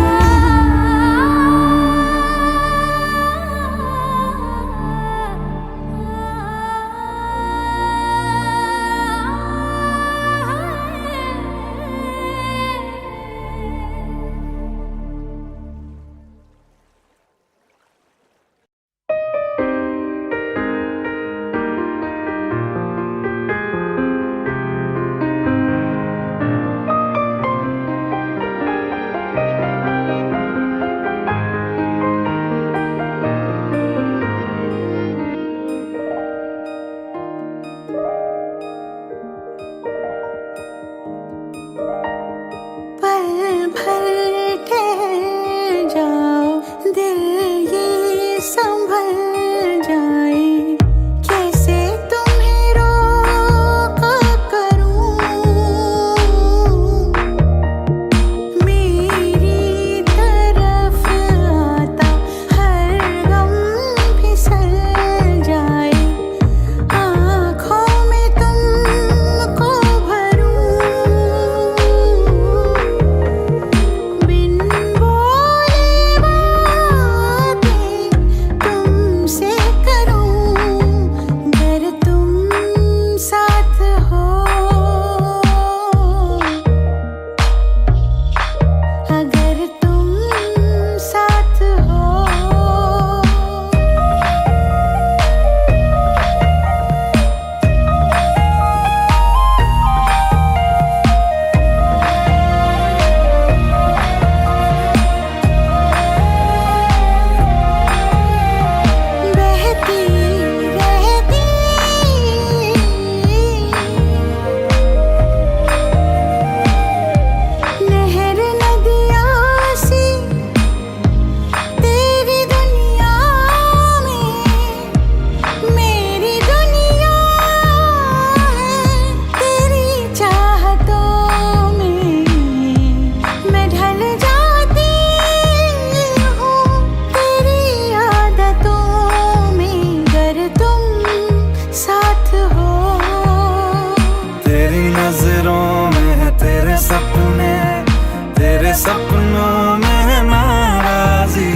सपनों में नाराजी,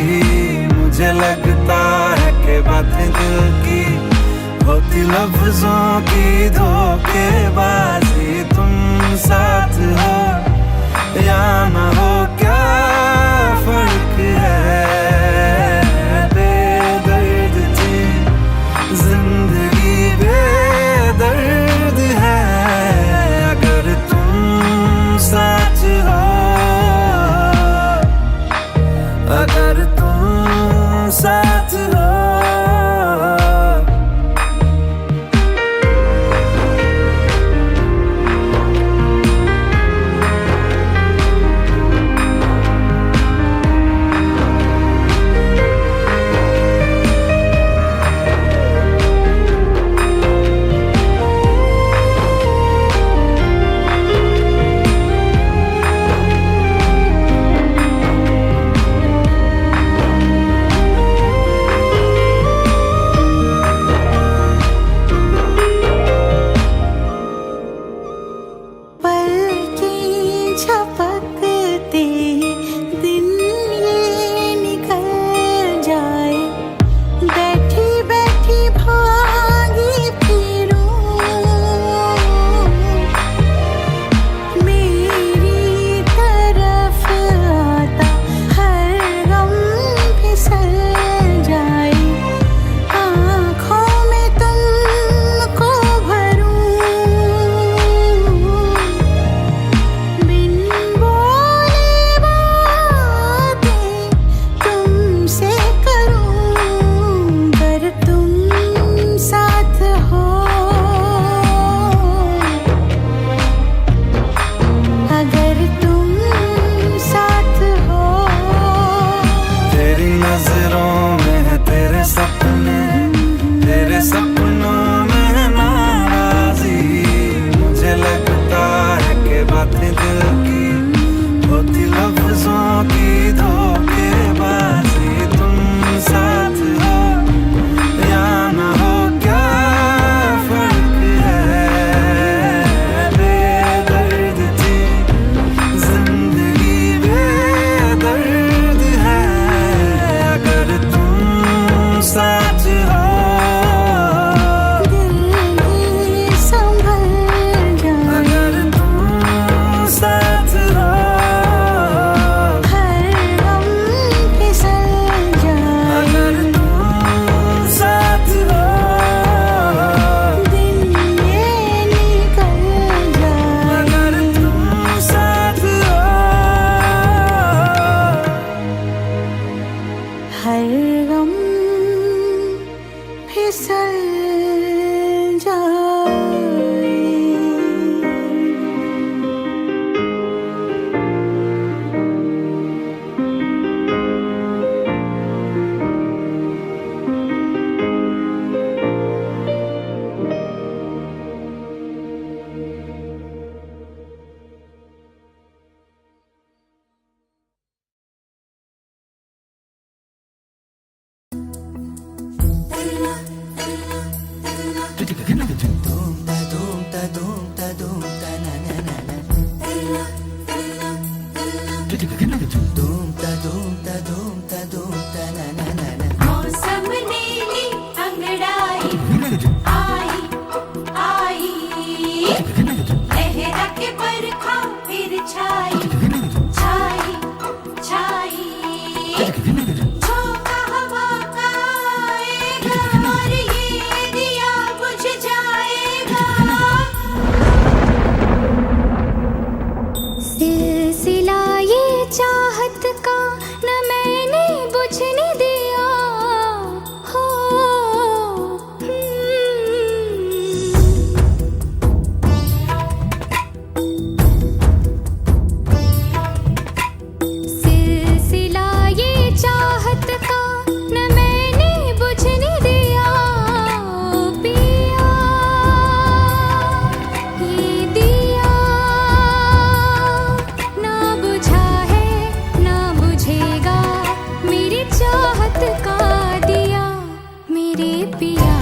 मुझे लगता है कि बातें दिल की होती लफ्जों की धोखेबाजी। तुम साथ हो या ना हो क्या फर्क है, बेदर्द थी जिंदगी बेदर्द है। अगर तुम साथ हो, अगर तुम साथ हो। मौसम ने ली अंगड़ाई, आई आई लहरा के बरखा फिर छाई, छाई छाई झोंका हवा का आएगा और ये दिया बुझ जाएगा। सिलसिला ये चाहत का न मैंने बुझने दिया हो। सिलसिला ये चाहत का न मैंने बुझने दिया पिया, ये दिया ना बुझा है ना बुझेगा मेरी चाहत का दिया। मेरे पिया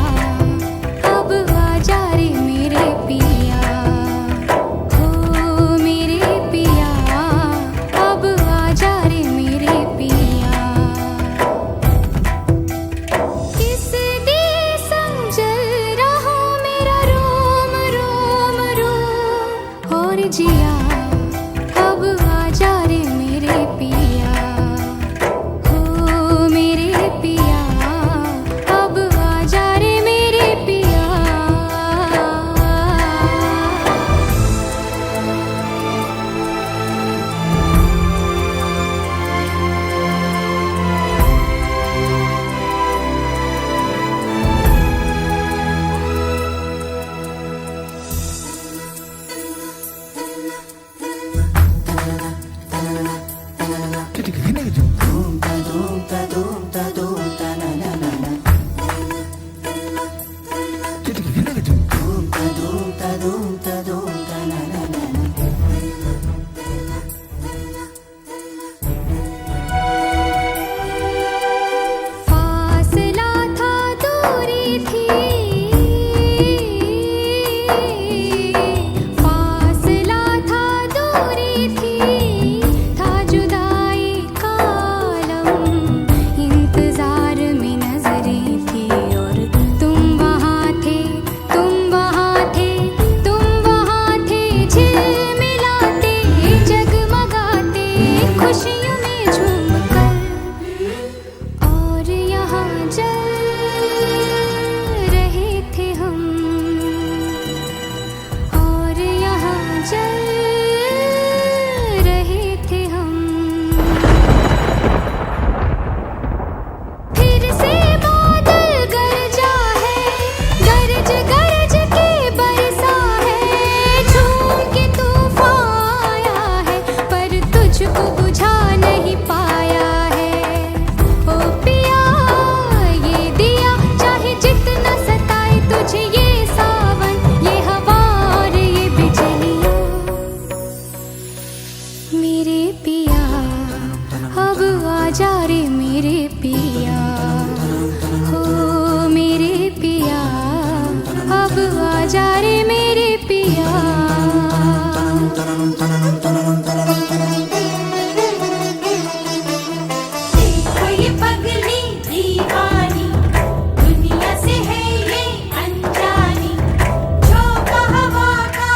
अब आ जा रे मेरे पिया, हो मेरे पिया अब आ जा रे मेरे पिया। किस दिए संजल रहा मेरा रोम रोम रोम और जिया अब आ जा रे मेरे पिया, हो मेरे पिया अब आ जा रे मेरे पिया। फासला था दूरी थी, फासला था दूरी थी, था जुदाई का आलम, इंतजार में नजरें थी और तुम वहाँ थे, तुम वहाँ थे, तुम वहाँ थे झिलमिलाते जगमगाते खुशियों में झूमकर और यहाँ जल रहे थे हम, और यहाँ जल रहे थे हम। फिर से बादल गरजा है, गरज गरज के बरसा है, झूम के तूफान आया है पर तुझको बुझा नहीं पाया है। ओ पिया ये दिया चाहे जितना सताए तुझे ये सावन ये हवा और ये बिजलियाँ, मेरे पिया अब आ जा रे मेरे पिया, हो मेरे पिया अब आ जा रे मेरे पिया। देखो ये पगली दीवानी, दुनिया से है ये अनजानी, झोंका हवा का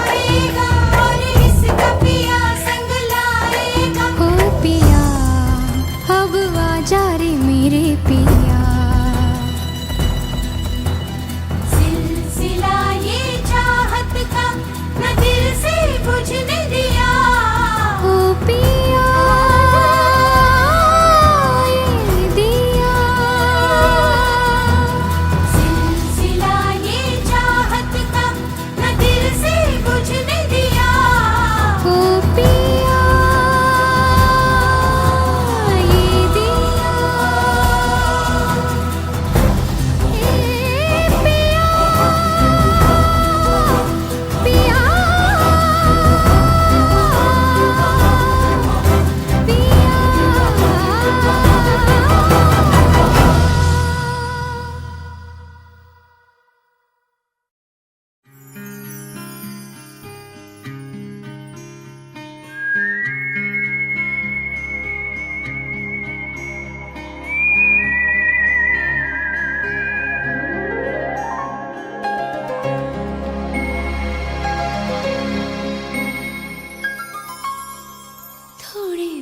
आएगा और इसका पिया संग लाएगा। हो पिया अब आ जा रे मेरे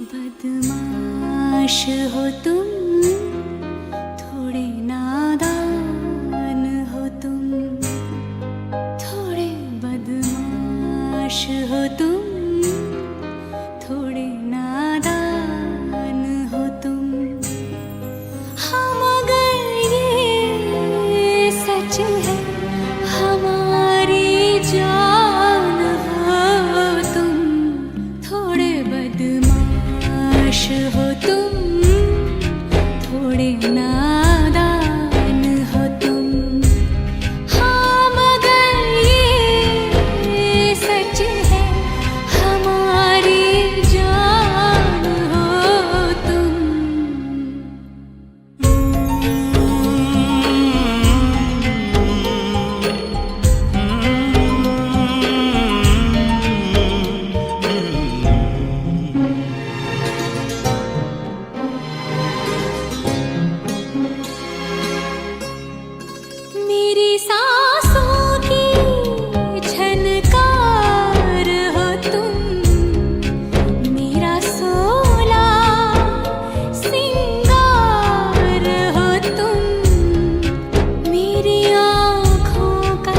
बदमाश हो तुम, थोड़े नादान हो तुम, थोड़े बदमाश हो तुम, थोड़े नादान हो तुम। हाँ मगर ये सच है, हमारी जान हो तुम, थोड़े बदमाश हो तुम, थोड़े नादान हो तुम। हाँ मगर ये सच है, हमारी जान हो तुम। मेरी सांसों की झनकार हो तुम, मेरा सोला सिंगार हो तुम, मेरी आँखों का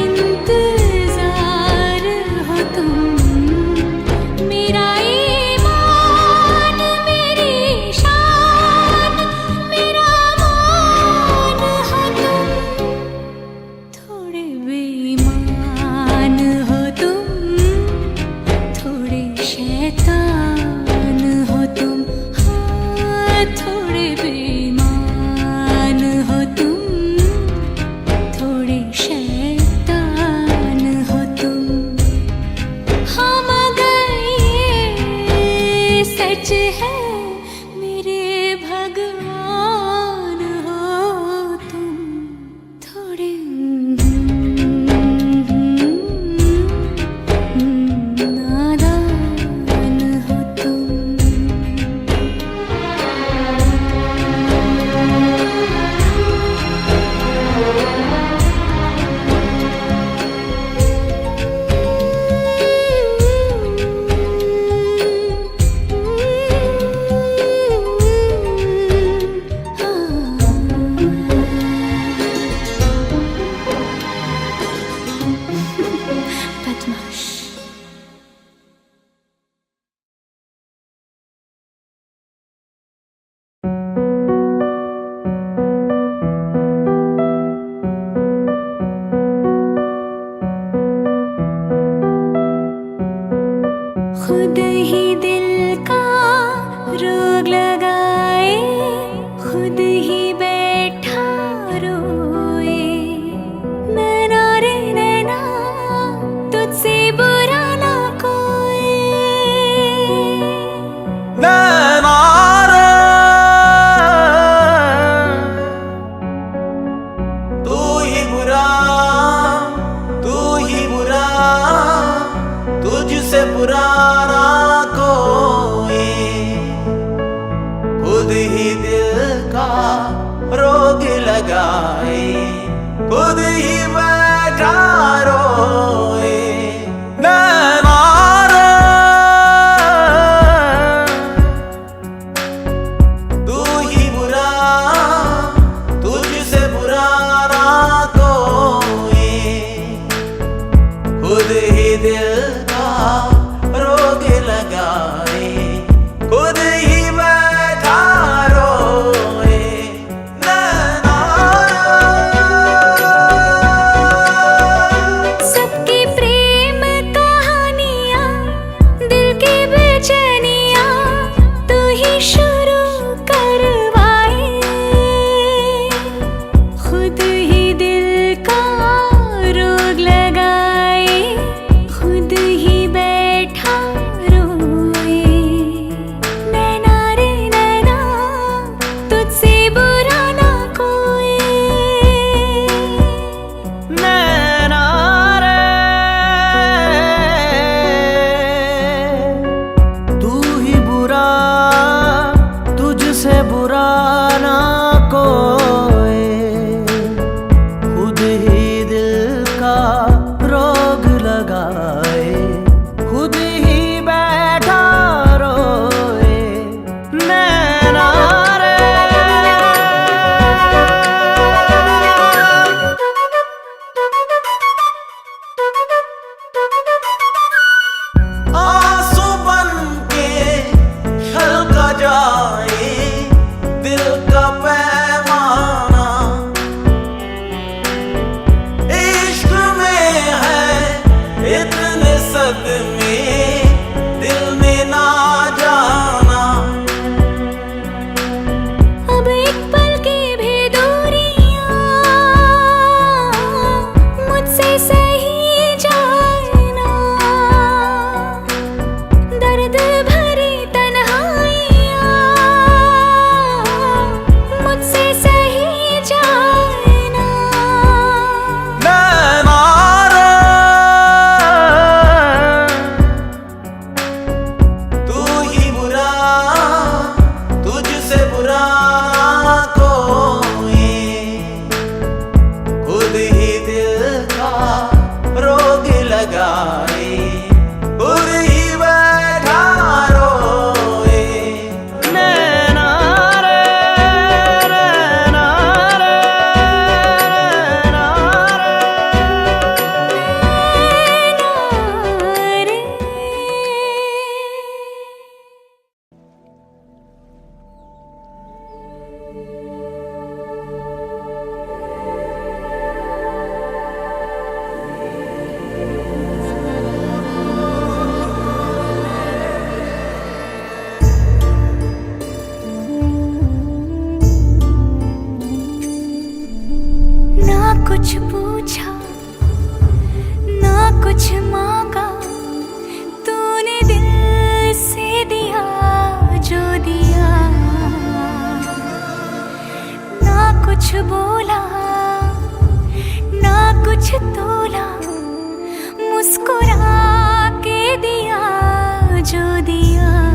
इंतजार हो तुम, मेरा ईमान, मेरी शान, मेरा मान हो तुम, थोड़े बेईमान हो तुम, थोड़े शैतान हो तुम। हाँ थोड़े बेईमान हो तुम, थोड़े शैतान हो तुम। हाँ मगर ये सच है, मेरे भगवान हो तुम, थोड़े नादान हो तुम। बदमाश। खुद ही दिल का रोग लगाए, खुद ही बैठा रोए। नैना रे नैना, तुझसे बुरा ना कोई। नैना रे, तू ही बुरा, तू ही बुरा, तुझसे बुरा ना कोई। खुद ही दिल का कुछ बोला ना कुछ तोला, मुस्कुरा के दिया जो दिया।